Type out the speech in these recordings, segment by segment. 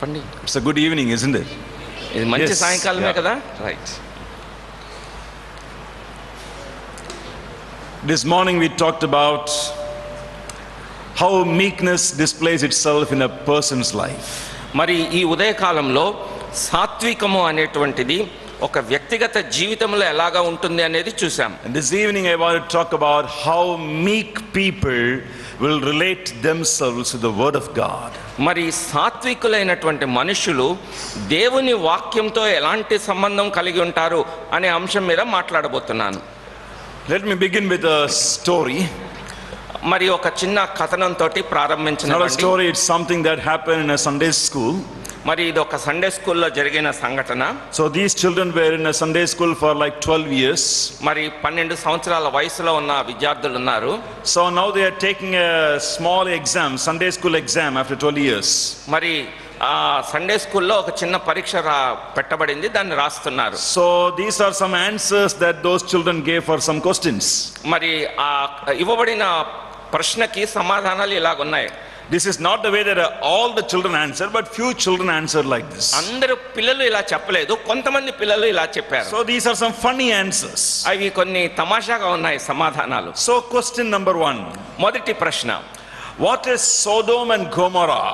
చెప్పండి. It's a good evening, isn't it? ఇది మంచి Yes, సాయంకాలమే yeah. కదా. Right. This morning we talked about how meekness displays itself in a person's life. మరి ఈ ఉదయకాలంలో సాత్వికము అనేటువంటిది ఒక వ్యక్తిగత జీవితంలో ఎలాగా ఉంటుంది అనేది చూసాం. And this evening I want to talk about how meek people will relate themselves to the word of God. మరి సాత్వికులైనటువంటి మనుషులు దేవుని వాక్యంతో ఎలాంటి సంబంధం కలిగి ఉంటారు అనే అంశం మీద మాట్లాడబోతున్నాను. Let me begin with a story. మరి ఒక చిన్న కథనంతో It's not a ప్రారంభించిన story, it's something that happened in a Sunday school. మరి ఇది ఒక సండే స్కూల్లో జరిగిన సంఘటన. So these children were in a Sunday school for like 12 years. మరి 12 సంవత్సరాల వయసులో ఉన్న విద్యార్థులు ఉన్నారు. So now they are taking a small exam, Sunday school exam after 12 years. మరి ఆ సండే స్కూల్లో ఒక చిన్న పరీక్ష పెట్టబడింది, దాన్ని రాస్తున్నారు. So these are some answers that those children gave for some questions. మరి ఆ ఇవ్వబడిన ప్రశ్నకి సమాధానాలు ఇలాగున్నాయి. This is not the way that all the children answer, but few children answer like this. అందరూ పిల్లలు ఇలా చెప్పలేదు, కొంతమంది పిల్లలు ఇలా చెప్పారు. So these are some funny answers. అవి కొన్ని తమాషాగా ఉన్నాయి సమాధానాలు. So question number 1. మొదటి ప్రశ్న, What is Sodom and Gomorrah?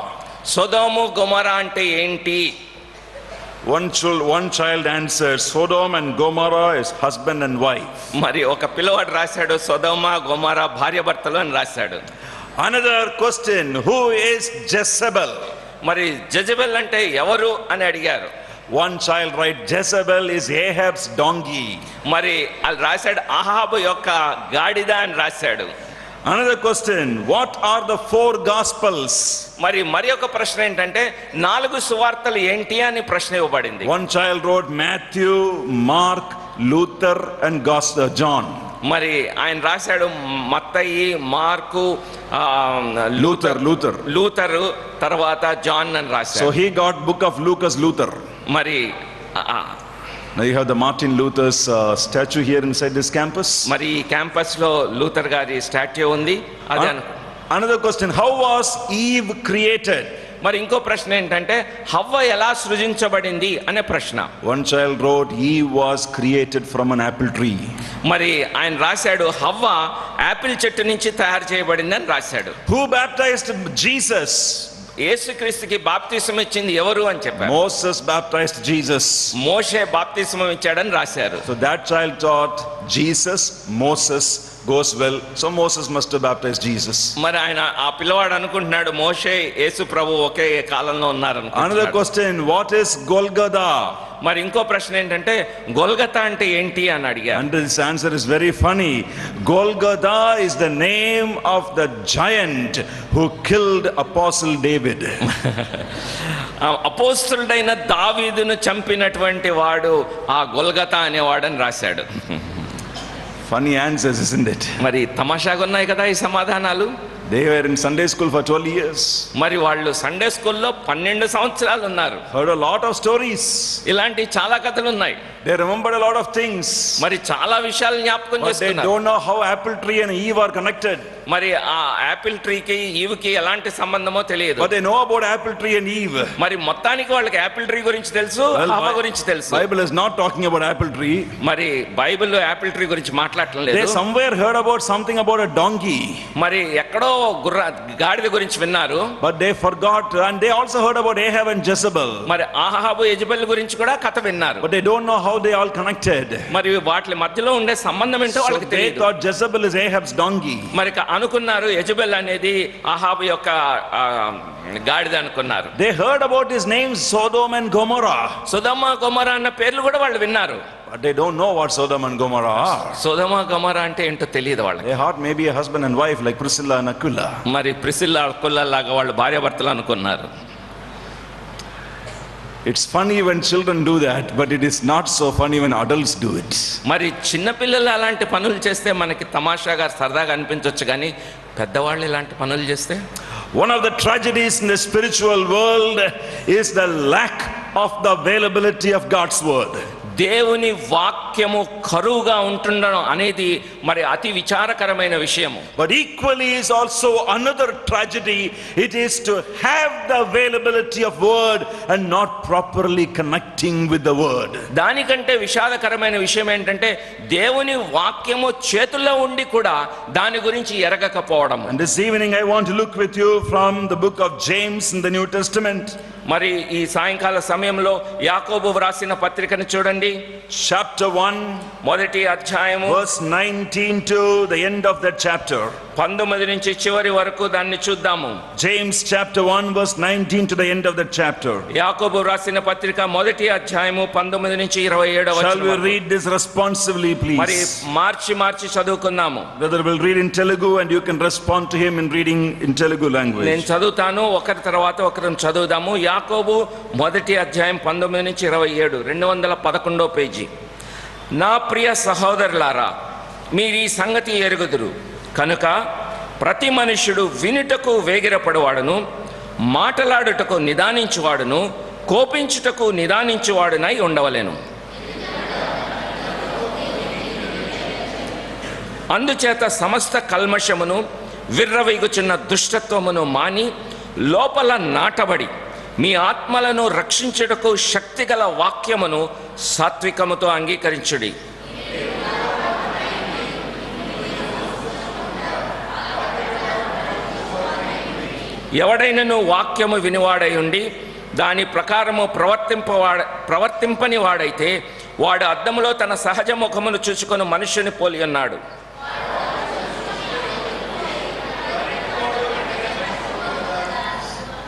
సొదొమ గొమొర్రా అంటే ఏంటి? One child answered, Sodom and Gomorrah is husband and wife. మరి ఒక పిల్లవాడు రాశాడు సొదొమ గొమొర్రా భార్యాభర్తలు అని రాశాడు. Another question, who is Jezebel? మరి జెజబెల్ అంటే ఎవరు అని అడిగారు. One child write, Jezebel is Ahab's donkey. మరి అది రాశాడు అహాబు యొక్క గాడిద అని రాశాడు. Another question, what are the 4 gospels? మరి ఒక ప్రశ్న ఏంటంటే 4 సువార్తలు ఏంటి అని ప్రశ్న ఇవ్వబడింది. One child wrote Matthew, Mark, Luther and John. మరి ఆయన రాశాడు మత్తయి, మార్కు, లూథరు, తర్వాత జాన్ అని రాశాడు. So he got book of Lucas Luther. మరి Now you have the Martin Luther's statue here inside this campus. మరి ఈ క్యాంపస్ లో లూథర్ గారి స్టాట్యూ ఉంది. అదే Another question, how was Eve created? మరి ఇంకో ప్రశ్న ఏంటంటే హవ్వ ఎలా సృజించబడింది అనే ప్రశ్న. One child wrote, Eve was created from an apple tree. మరి ఆయన రాశాడు హవ్వ యాపిల్ చెట్టు నుంచి తయారు చేయబడింది అని రాశాడు. Who baptized Jesus? యేసుక్రీస్తుకి బాప్తిస్మం ఇచ్చింది ఎవరు అని చెప్పారు. Moses baptized Jesus. మోషే బాప్తిస్మం ఇచ్చాడని రాశారు. So that child thought Jesus, Moses goes well, so Moses must have baptized Jesus. మరి ఆయన ఆ పిల్లవాడు అనుకుంటున్నాడు మోషే యేసు ప్రభు ఒకే కాలంలో ఉన్నారు. Another question, what is Golgotha? మరి ఇంకో ప్రశ్న ఏంటంటే గొల్గతా అంటే ఏంటి అని అడిగారు. And this answer is very funny. Golgotha is the name of the giant who killed Apostle David. అపోస్తలుడైన దావీదును చంపినటువంటి వాడు ఆ గొల్గతా అనేవాడని రాశాడు. Funny answers, isn't it? మరి తమాషాగా ఉన్నాయి కదా ఈ సమాధానాలు. They were in Sunday school for 12 years. మరి వాళ్ళు సండే స్కూల్లో 12 సంవత్సరాలు ఉన్నారు. Heard a lot of stories. ఇలాంటి చాలా కథలు ఉన్నాయి. They remembered a lot of things. మరి చాలా విషయాలు జ్ఞాపకం But they చేసుకున్నారు. don't know how apple tree and Eve are connected. మరి ఆ యాపిల్ ట్రీకి ఈవ్కి ఎలాంటి సంబంధమో తెలియదు. But they know about apple tree and Eve. మరి మొత్తానికి వాళ్ళకి యాపిల్ ట్రీ గురించి తెలుసు, హవ్వ గురించి తెలుసు. Bible is not talking about apple tree. మరి బైబిల్ యాపిల్ ట్రీ గురించి మాట్లాడటం They లేదు. somewhere heard about something about a donkey. మరి ఎక్కడో గాడిద గురించి విన్నారు. But they forgot, and they also heard about Ahab and Jezebel. మరి అహాబు యెజెబెల్ గురించి కూడా కథ విన్నారు. But they don't know how they all connected. మరి వాటి మధ్యలో ఉండే సంబంధం ఏంటో So వాళ్ళకి they తెలియదు. thought Jezebel is Ahab's donkey. మరి అనుకున్నారు యెజెబెల్ అనేది అహాబు యొక్క గాడిద అనుకున్నారు. They heard about his names Sodom and Gomorrah. సొదొమ గొమొర్రా అన్న పేర్లు కూడా వాళ్ళు విన్నారు. But they don't know what Sodom and Gomorrah are. సొదొమ గొమొర్రా అంటే ఏంటో తెలియదు వాళ్ళకి. They thought maybe a husband and wife like Priscilla and Aquila. మరి ప్రిసిల్లా అక్విలా లాగా వాళ్ళు భార్యాభర్తలు అనుకున్నారు. It's funny when children do that, but it is not so funny when adults do it. మరి చిన్నపిల్లలు అలాంటి పనులు చేస్తే మనకి తమాషాగా సరదాగా అనిపించవచ్చు, కానీ పెద్దవాళ్ళు ఇలాంటి పనులు చేస్తే One of the tragedies in the spiritual world is the lack of the availability of God's word. దేవుని వాక్యము కరువుగా ఉంటుండడం అనేది మరి అతి విచారకరమైన విషయము. But equally is also another tragedy. It is to have the availability of word and not properly connecting with the word. దానికంటే విషాదకరమైన విషయం ఏంటంటే దేవుని వాక్యము చేతుల్లో ఉండి కూడా దాని గురించి ఎరగకపోవడం. And this evening I want to look with you from the book of James in the New Testament. మరి ఈ సాయంకాల సమయంలో యాకోబు వ్రాసిన పత్రికను చూడండి. Chapter 1, మొదటి అధ్యాయము verse 19 to the end of that chapter. 19 నుంచి చివరి వరకు దాన్ని చూద్దాము. James chapter 1 verse 19 to the end of that chapter. యాకోబు వ్రాసిన పత్రిక మొదటి అధ్యాయము 19 నుంచి 27వ వచనం. Shall we read this responsively, మరి please? March చదువుకుందాము. Brother will read in Telugu and you can respond to him in reading in Telugu నేను language. చదువుతాను, ఒకరి తర్వాత ఒకరు చదువుదాము. యాకోబు మొదటి అధ్యాయం 19 నుంచి 27, 211వ పేజీ. నా ప్రియ సహోదరులారా, మీరు ఈ సంగతి ఎరుగుదురు కనుక ప్రతి మనుష్యుడు వినుటకు వేగిరపడువాడును, మాటలాడుటకు నిదానించువాడును, కోపించుటకు నిదానించువాడునై ఉండవలెను. అందుచేత సమస్త కల్మషమును విర్రవీగుచున్న దుష్టత్వమును మాని లోపల నాటబడి మీ ఆత్మలను రక్షించుటకు శక్తిగల వాక్యమును సాత్వికముతో అంగీకరించుడి. ఎవడైనను వాక్యము వినివాడై ఉండి దాని ప్రకారము ప్రవర్తింపని వాడైతే వాడు అద్దములో తన సహజ ముఖమును చూసుకొని మనుష్యుని పోలి ఉన్నాడు.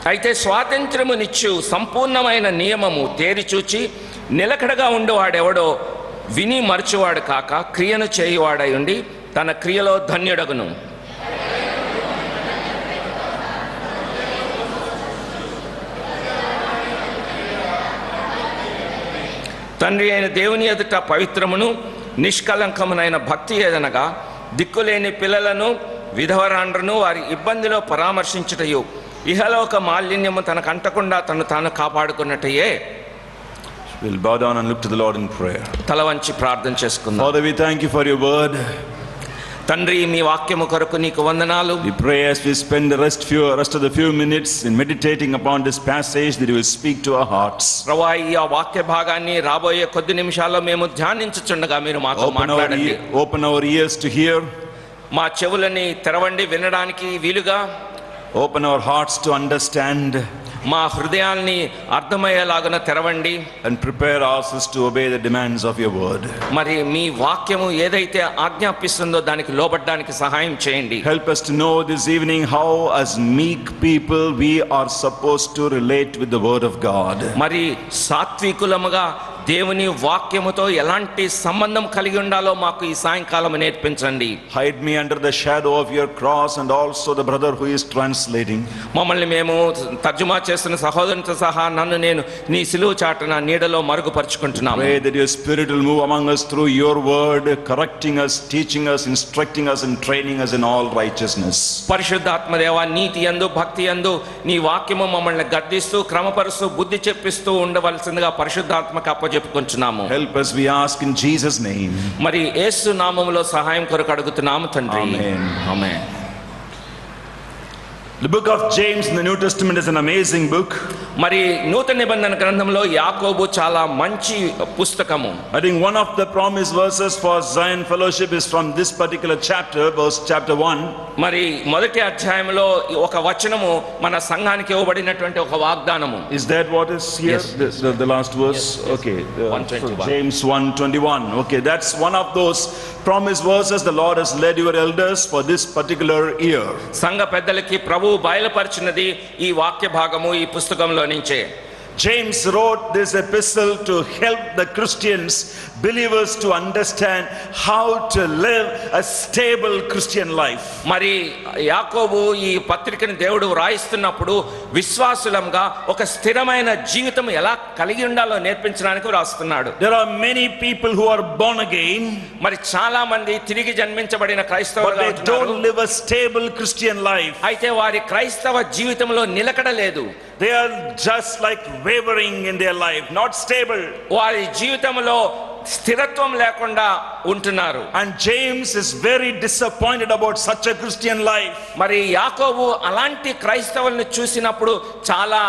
అయితే స్వాతంత్ర్యమునిచ్చు సంపూర్ణమైన నియమము తేరిచూచి నిలకడగా ఉండేవాడెవడో విని మరచువాడు కాక క్రియను చేయువాడై ఉండి తన క్రియలో ధన్యుడగును. తండ్రి అయిన దేవుని ఎదుట పవిత్రమును నిష్కలంకమునైన భక్తి ఏదనగా దిక్కులేని పిల్లలను విధవరాండ్రను వారి ఇబ్బందిలో పరామర్శించుటయు ఇహలోక మాలిన్యము తనకు అంటకుండా తాను కాపాడుకున్నట్టయే. We'll bow down and look to the Lord in prayer. తల వంచి ప్రార్థన చేసుకుందాం. Father, we thank you for your word. తండ్రి, మీ వాక్యము కొరకు నీకు వందనాలు. We pray as we spend the rest of the few minutes in meditating upon this passage that you will speak to our hearts. ప్రభువా, ఈ వాక్య భాగాన్ని రాబోయే కొద్ది నిమిషాల్లో మేము ధ్యానించుచుండగా మీరు మాతో మాట్లాడండి. Open our ears to hear. మా చెవులని తెరవండి వినడానికి వీలుగా. Open our hearts to understand. మా హృదయాల్ని అర్థమయ్యేలాగున తెరవండి. And prepare ourselves to obey the demands of your word. మరి మీ వాక్యము ఏదైతే ఆజ్ఞాపిస్తుందో దానికి లోబడడానికి సహాయం చేయండి. Help us to know this evening how as meek people we are supposed to relate with the word of God. మరి సాత్వికులముగా దేవుని వాక్యముతో ఎలాంటి సంబంధం కలిగి ఉండాలో మాకు ఈ సాయంకాలం నేర్పించండి. Hide me under the shadow of your cross and also the brother who is translating. మమ్మల్ని మేము తర్జుమా చేస్తున్న సహోదరునితో సహా నన్ను నేను నీ సిలువ చాటున నీడలో మరుగుపరుచుకుంటున్నాను. Pray that your spirit will move among us through your word, correcting us, teaching us, instructing us and training us in all righteousness. పరిశుద్ధాత్మదేవ, నీతి యందు భక్తి యందు నీ వాక్యము మమ్మల్ని గద్దిస్తూ క్రమపరుస్తూ బుద్ధి చెప్పిస్తూ ఉండవలసిందిగా పరిశుద్ధాత్మకు చెప్పుకుంటున్నాము. Help us, we ask in Jesus name. మరి యేసు నామములో సహాయం కొరకు అడుగుతున్నాము తండ్రి. Amen. Amen. The book of James in the New Testament is an amazing book. మరి నూతన నిబంధన గ్రంథంలో యాకోబు చాలా మంచి పుస్తకము. I think one of the promised verses for Zion Fellowship is from this particular chapter, verse chapter 1. మరి మొదటి అధ్యాయంలో ఒక వచనము మన సంఘానికి ఇవ్వబడినటువంటి ఒక వాగ్దానము. Is that what is here? Yes. The last verse? Yes. Okay. 121. James 1:21. Okay, that's one of those promised verses the Lord has led your elders for this particular year. సంఘ పెద్దలకి ప్రభువు బయలుపరిచినది ఈ వాక్య భాగము ఈ పుస్తకంలో నుంచే. James wrote this epistle to help the Christians, believers, to understand how to live a stable Christian life. మరి యాకోబు ఈ పత్రికను దేవుడు వ్రాయిస్తున్నప్పుడు విశ్వాసులంగా ఒక స్థిరమైన జీవితం ఎలా కలిగి ఉండాలో నేర్పించడానికి వ్రాస్తున్నాడు. There are many people who are born again, మరి చాలా మంది తిరిగి జన్మించబడిన but క్రైస్తవులుగా they don't live a stable Christian life. అయితే వారి క్రైస్తవ జీవితంలో నిలకడ లేదు. They are just like wavering in their life, not stable. వారి జీవితంలో స్థిరత్వం లేకుండా ఉంటున్నారు. And James is very disappointed about such a Christian life. మరి యాకోబు అలాంటి క్రైస్తవుల్ని చూసినప్పుడు చాలా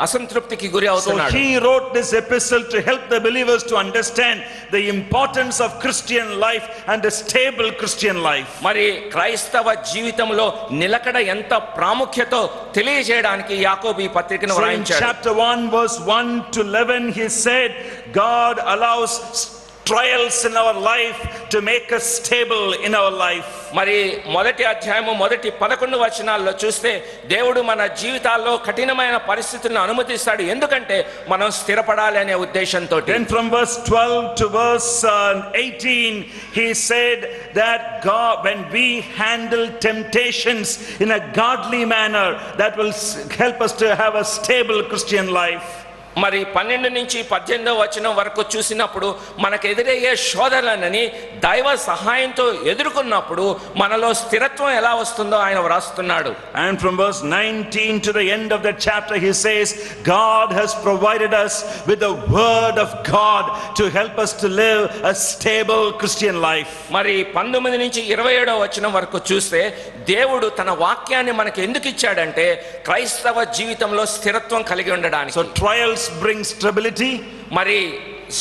అసంతృప్తికి గురి So అవుతున్నాడు. he wrote this epistle to help the believers to understand the importance of Christian life and a stable Christian life. మరి క్రైస్తవ జీవితంలో నిలకడ ఎంత ప్రాముఖ్యతో తెలియజేయడానికి యాకోబు ఈ పత్రికను So in వ్రాయించాడు. chapter 1 verse 1 to 11 he said God allows trials in our life to make us stable in our life. మరి మొదటి అధ్యాయము మొదటి 11 వచనాల్లో చూస్తే దేవుడు మన జీవితాల్లో కఠినమైన పరిస్థితులను అనుమతిస్తాడు, ఎందుకంటే మనం స్థిరపడాలి అనే ఉద్దేశంతో. Then from verse 12 to verse 18 he said that God, when we handle temptations in a godly manner, that will help us to have a stable Christian life. మరి 12 నుంచి 18 వచనం వరకు చూసినప్పుడు మనకు ఎదురయ్యే శోధనలని దైవ సహాయంతో ఎదుర్కొన్నప్పుడు మనలో స్థిరత్వం ఎలా వస్తుందో ఆయన వ్రాస్తున్నాడు. And from verse 19 to the end of that chapter he says God has provided us with the word of God to help us to live a stable Christian life. మరి 19 నుంచి 27 వచనం వరకు చూస్తే దేవుడు తన వాక్యాన్ని మనకు ఎందుకు ఇచ్చాడంటే క్రైస్తవ జీవితంలో స్థిరత్వం కలిగి ఉండడానికి. So trials bring stability. మరి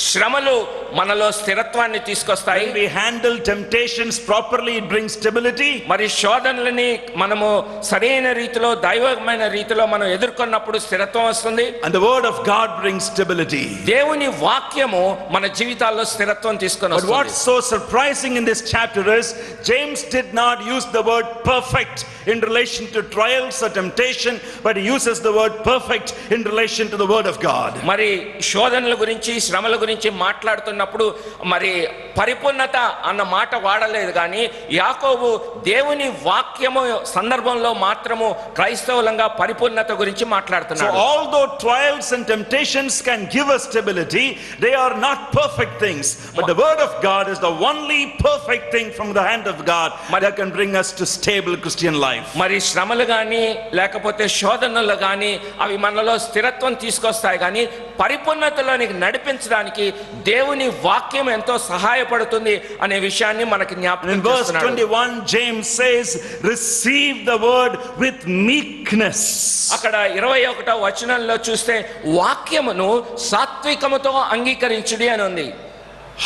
శ్రమలు మనలో స్థిరత్వాన్ని తీసుకొస్తాయి. When we handle temptations properly it brings stability. మరి శోధనలని మనము సరైన రీతిలో దైవమైన రీతిలో మనం ఎదుర్కొన్నప్పుడు స్థిరత్వం వస్తుంది. And the word of God brings stability. దేవుని వాక్యము మన జీవితాల్లో స్థిరత్వం తీసుకొని But వస్తుంది. what's so surprising in this chapter is James did not use the word perfect in relation to trials or temptation, but he uses the word perfect in relation to the word of God. మరి శోధనల గురించి శ్రమల గురించి మాట్లాడుతున్నప్పుడు మరి పరిపూర్ణత అన్న మాట వాడలేదు, కానీ యాకోబు దేవుని వాక్యము సందర్భంలో మాత్రము క్రైస్తవులంగా పరిపూర్ణత గురించి So మాట్లాడుతున్నాడు. although trials and temptations can give us stability, they are not perfect things. But the word of God is the only perfect thing from the hand of God that can bring us to stable Christian life. మరి శ్రమలు కానీ లేకపోతే శోధనలు కానీ అవి మనలో స్థిరత్వం తీసుకొస్తాయి, కానీ పరిపూర్ణతలోనికి నడిపించడానికి దేవుని వాక్యం ఎంతో సహాయపడుతుంది అనే విషయాన్ని మనకి In జ్ఞాపకం verse చేస్తున్నాడు. 21 James says receive the word with meekness. అక్కడ 21వ వచనంలో చూస్తే వాక్యమును సాత్వికముతో అంగీకరించుడి అని ఉంది.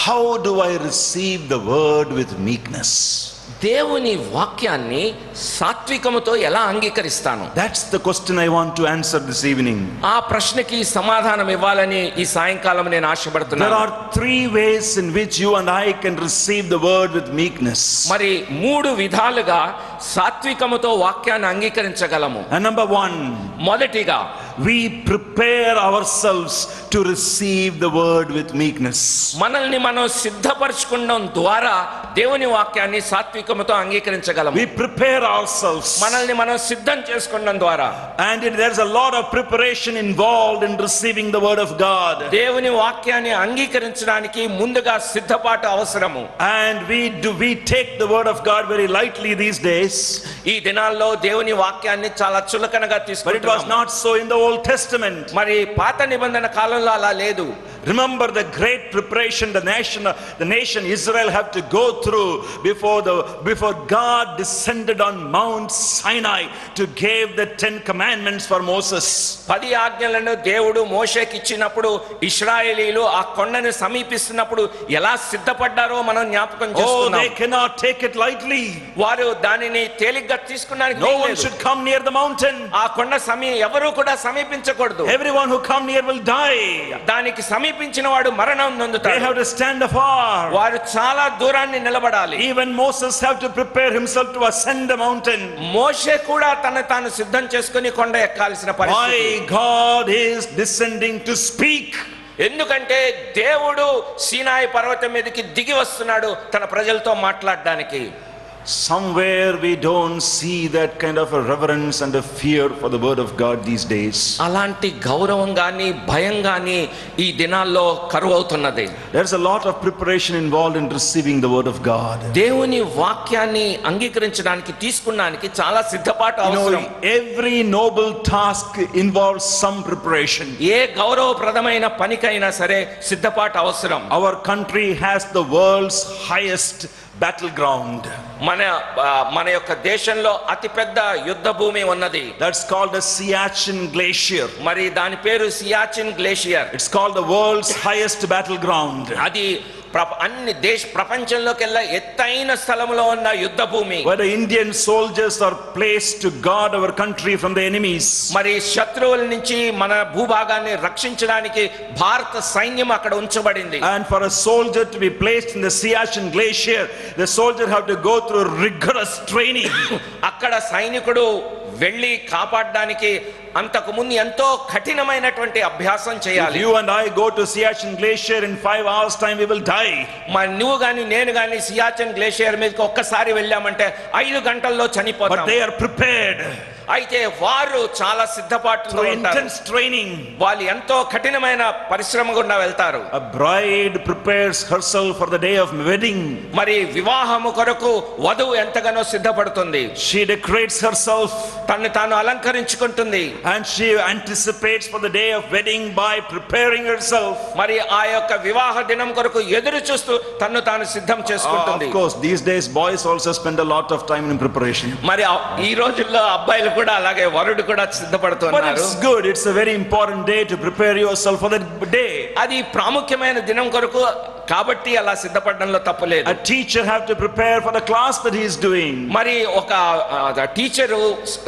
How do I receive the word with meekness? దేవుని వాక్యాన్ని సాత్వికముతో ఎలా అంగీకరిస్తాను? That's the question I want to answer this evening. ఆ ప్రశ్నకి సమాధానం ఇవ్వాలని ఈ సాయంకాలం నేను There ఆశపడుతున్నాను. are three ways in which you and I can receive the word with meekness. మరి 3 విధాలుగా సాత్వికముతో వాక్యాన్ని అంగీకరించగలము. And number one, మొదటిగా we prepare ourselves to receive the word with meekness. మనల్ని మనం సిద్ధపరచుకోవడం ద్వారా దేవుని వాక్యాన్ని సాత్వికముతో అంగీకరించగలము. We prepare ourselves. మనల్ని మనం సిద్ధం చేసుకోవడం ద్వారా. And there's a lot of preparation involved in receiving the word of God. దేవుని వాక్యాన్ని అంగీకరించడానికి ముందుగా సిద్ధపాటు అవసరము. And we take the word of God very lightly these days. ఈ దినాల్లో దేవుని వాక్యాన్ని చాలా చులకనగా But it was తీసుకుంటున్నాము. not so in the Old Testament. మరి పాత నిబంధన కాలంలో అలా లేదు. Remember the great preparation the nation Israel have to go through before God descended on Mount Sinai to give the 10 commandments for Moses. 10 ఆజ్ఞలను దేవుడు మోషేకి ఇచ్చినప్పుడు ఇశ్రాయేలీలు ఆ కొండని సమీపిస్తున్నప్పుడు ఎలా సిద్ధపడ్డారో మనం జ్ఞాపకం Oh, చేసుకున్నాం. they cannot take it lightly. వారు దానిని తేలిగ్గా తీసుకున్నానికి No one వీల్లేదు. should come near the mountain. ఆ కొండ ఎవరు కూడా సమీపించకూడదు. Everyone who come near will die. దానికి సమీపించిన వాడు మరణం They నొందుతాడు. have to stand afar. వారు చాలా దూరాన్ని నిలబడాలి. Even Moses have to prepare himself to ascend the mountain. మోషే కూడా తాను సిద్ధం చేసుకుని కొండ ఎక్కాల్సిన పరిస్థితి. Why God is descending to speak? ఎందుకంటే దేవుడు సీనాయి పర్వతం మీదకి దిగి వస్తున్నాడు తన ప్రజలతో మాట్లాడడానికి. Somewhere we don't see that kind of a reverence and a fear for the word of God these days. అలాంటి గౌరవం గాని భయం గాని ఈ దినాల్లో కరువవుతున్నది. There's a lot of preparation involved in receiving the word of God. దేవుని వాక్యాన్ని అంగీకరించడానికి తీసుకున్నానికి చాలా సిద్ధపాటు అవసరం. Every noble task involves some preparation. ఏ గౌరవప్రదమైన పనికైనా సరే సిద్ధపాటు అవసరం. Our country has the world's highest battleground. మన యొక్క దేశంలో అతిపెద్ద యుద్ధ భూమి ఉన్నది. That's called the Siachen Glacier. మరి దాని పేరు Siachen glacier. It's called the world's highest battleground. అది అన్ని ప్రపంచంలోకెల్లా ఎత్తైన స్థలంలో ఉన్న యుద్ధ భూమి. Where the Indian soldiers are placed to guard our country from the enemies. మరి శత్రువుల నుంచి మన భూభాగాన్ని రక్షించడానికి భారత సైన్యం అక్కడ ఉంచబడింది. And for a soldier to be placed in the Siachen Glacier, the soldier have to go through rigorous training. అక్కడ సైనికుడు వెళ్ళి కాపాడడానికి అంతకు ముందు ఎంతో కఠినమైనటువంటి అభ్యాసం చేయాలి. If you and I go to Siachen Glacier in 5 hours time, we will die. మరి నువ్వు గాని నేను గాని సియాచిన్ గ్లేషియర్ మీదకి ఒక్కసారి వెళ్ళామంటే 5 గంటల్లో చనిపోతాం. But they are prepared. అయితే వారు చాలా సిద్ధపాటుతో ఉంటారు. Intense training. వాళ్ళు ఎంతో కఠినమైన పరిశ్రమ గుండా వెళ్తారు. A bride prepares herself for the day of wedding. మరి వివాహము కొరకు వధువు ఎంతగానో సిద్ధపడుతుంది. She decorates herself. తన్ను తాను అలంకరించుకుంటుంది. And she anticipates for the day of wedding by preparing herself. మరి ఆ యొక్క వివాహ దినం కొరకు ఎదురు చూస్తూ తన్ను తాను సిద్ధం చేసుకుంటుంది. Of course, these days boys also spend a lot of time in preparation. మరి ఈ రోజుల్లో అబ్బాయిలు కూడా అలాగే వరుడు కూడా సిద్ధపడుతున్నారు. But it's good. It's a very important day to prepare yourself for that day. అది ప్రాముఖ్యమైన దినం కొరకు కాబట్టి అలా సిద్ధపడడంలో తప్పులేదు. A teacher have to prepare for the class that he is doing. మరి ఒక టీచరు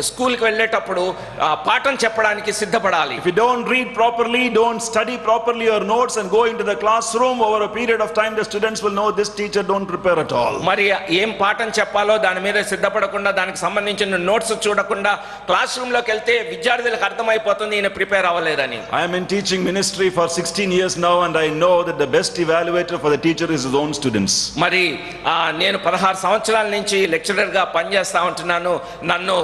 స్కూల్ కి వెళ్ళేటప్పుడు పాఠం చెప్పడానికి సిద్ధపడాలి. If you don't read properly, don't study properly your notes and go into the classroom, over a period of time the students will know this teacher don't prepare at all. మరి ఏం పాఠం చెప్పాలో దాని మీద సిద్ధపడకుండా దానికి సంబంధించిన నోట్స్ చూడకుండా class room లోకి వెళ్తే విద్యార్థులకు అర్థమైపోతుంది ఈయన ప్రిపేర్ అవ్వలేదని. I am in teaching ministry for 16 years now and I know that the best evaluator for the teacher is his own students. మరి నేను 16 సంవత్సరాల నుంచి లెక్చరర్ గా పనిచేస్తా ఉంటున్నాను. నన్ను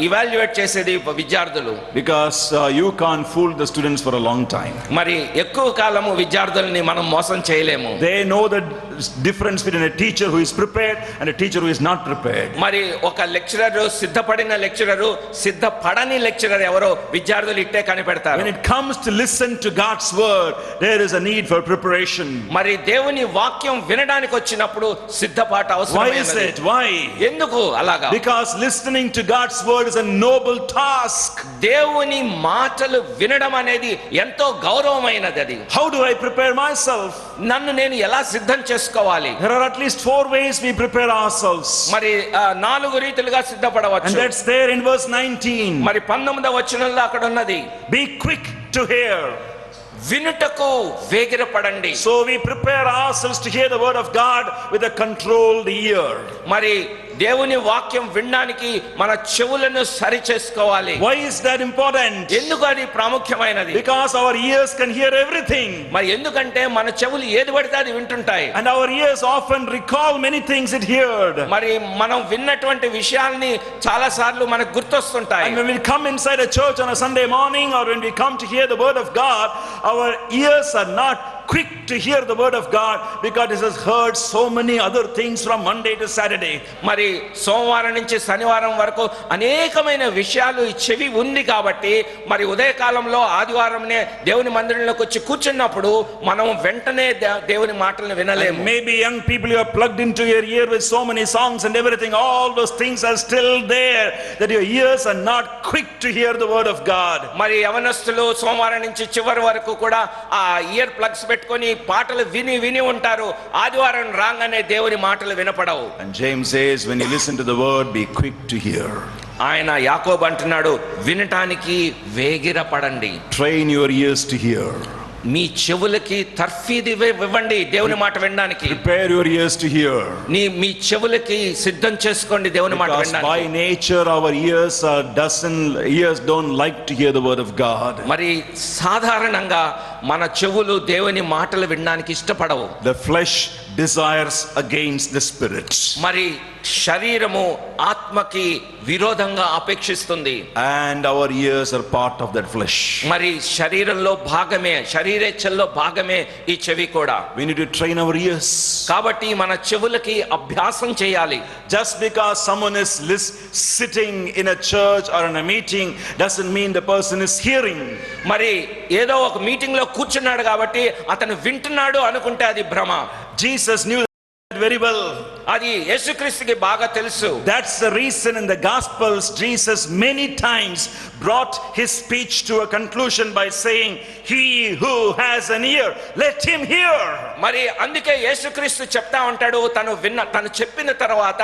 ఇవాల్యుయేట్ చేసేది విద్యార్థులు. Because you can't fool the students for a long time. మరి ఎక్కువ కాలము విద్యార్థుల్ని మనం మోసం చేయలేము. They know the difference between a teacher who is prepared and a teacher who is not prepared. మరి ఒక లెక్చరర్ సిద్ధపడిన లెక్చరరు సిద్ధపడని లెక్చరర్ ఎవరో విద్యార్థులు ఇట్టే కనిపెడతారు. When it comes to listen to God's word, there is a need for preparation. మరి దేవుని వాక్యం వినడానికి వచ్చినప్పుడు సిద్ధపాటు అవసరమైనది. Why is it? Why? ఎందుకు అలాగా? Because listening to God's word is a noble task. దేవుని మాటలు వినడం అనేది ఎంతో గౌరవమైనది. అది How do I prepare myself? నన్ను నేను ఎలా సిద్ధం చేసుకోవాలి? There are at least 4 ways we prepare ourselves. మరి 4 రీతిలుగా సిద్ధపడవచ్చు. And that's there in verse 19. మరి 19వ వచనంలో అక్కడ ఉన్నది. Be quick to hear. వినుటకు వేగిరపడండి. So we prepare ourselves to hear the word of God with a controlled ear. మరి దేవుని వాక్యం వినడానికి మన చెవులను సరి చేసుకోవాలి. Why is that important? ఎందుకు అది ప్రాముఖ్యమైనది? Because our ears can hear everything. మరి ఎందుకంటే మన చెవులు ఏది పడితే అది వింటుంటాయి. And our ears often recall many things it heard. మరి మనం విన్నటువంటి విషయాల్ని చాలా సార్లు మనకు గుర్తొస్తుంటాయి. And when we come inside a church on a Sunday morning or when we come to hear the word of God, our ears are not quick to hear the word of God because it has heard so many other things from Monday to Saturday. మరి సోమవారం నుంచి శనివారం వరకు అనేకమైన విషయాలు ఈ చెవి ఉంది కాబట్టి మరి ఉదయకాలంలో ఆదివారంనే దేవుని మందిరంలోకి వచ్చి కూర్చున్నప్పుడు మనం వెంటనే దేవుని మాటలను వినలేము. Maybe young people, you are plugged into your ear with so many songs and everything, all those things are still there, that your ears are not quick to hear the word of God. మరి యవనస్తులు సోమవారం నుంచి చివరి వరకు కూడా ఆ ear plugs పెట్టుకొని పాటలు విని ఉంటారు. ఆదివారం రాగానే దేవుని మాటలు వినపడవు. And James says, when you listen to the word, be quick to hear. ఆయన యాకోబు అంటున్నాడు, వినటానికి వేగిరపడండి. Train your ears to hear. మీ చెవులకి తర్ఫీదు ఇవ్వండి దేవుని మాట వినడానికి. Prepare your ears to hear. మీ చెవులకి సిద్ధం చేసుకోండి దేవుని మాట Because వినడానికి. by nature our ears don't like to hear the word of God. మరి సాధారణంగా మన చెవులు దేవుని మాటలు వినడానికి ఇష్టపడవు. The flesh desires against the spirit. మరి శరీరము ఆత్మకి విరోధంగా అపేక్షిస్తుంది. And our ears are part of that flesh. మరి శరీరంలో భాగమే, శరీరేచ్ఛల్లో భాగమే ఈ చెవి కూడా. We need to train our ears. కాబట్టి మన చెవులకి అభ్యాసం చేయాలి. Just because someone is sitting in a church or in a meeting doesn't mean the person is hearing. మరి ఏదో ఒక మీటింగ్ లో కూర్చున్నాడు కాబట్టి అతను వింటున్నాడు అనుకుంటే అది భ్రమ. Jesus knew that very well. అది యేసుక్రీస్తుకి బాగా తెలుసు. That's the reason in the Gospels Jesus many times brought his speech to a conclusion by saying, "He who has an ear, let him hear." మరి అందుకే యేసుక్రీస్తు చెప్తా ఉంటాడు, తను చెప్పిన తర్వాత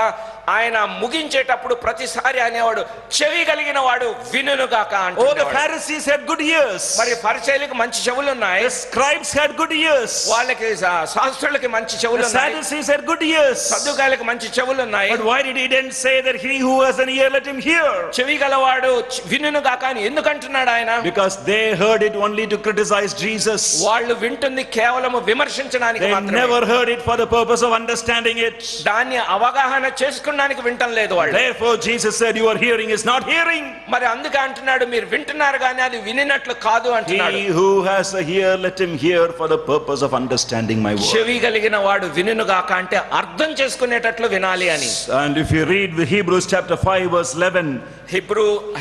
ఆయన ముగించేటప్పుడు ప్రతిసారి అనేవాడు, చెవి కలిగిన వాడు వినుగాక Oh, అంటాడు. the Pharisees had good ears. మరి పరిసయ్యులకు మంచి చెవులు ఉన్నాయి, The scribes had good ears. వాళ్ళకి శాస్త్రులకి మంచి చెవులు The ఉన్నాయి, Sadducees had good ears. సద్దుకాయలకు మంచి చెవులు ఉన్నాయి. But why did he then say that he who has an ear, let him hear? చెవి గలవాడు వినుగాక అని ఎందుకు అంటున్నాడు ఆయన? Because they heard it only to criticize Jesus. వాళ్ళు వింటుంది కేవలం విమర్శించడానికి They మాత్రమే, never heard it for the purpose of understanding it. దాన్ని అవగాహన చేసుకోవడానికి వింటం లేదు వాళ్ళు. Therefore Jesus said, your hearing is not hearing. మరి అందుకే అంటున్నాడు, మీరు వింటున్నారు కానీ అది వినినట్లు కాదు అంటున్నాడు. He who has a ear, let him hear for the purpose of understanding my word. చెవి కలిగిన వాడు వినుగాక అంటే అర్థం చేసుకునేటట్లు వినాలి అని. And if you read the Hebrews chapter 5 verse 11,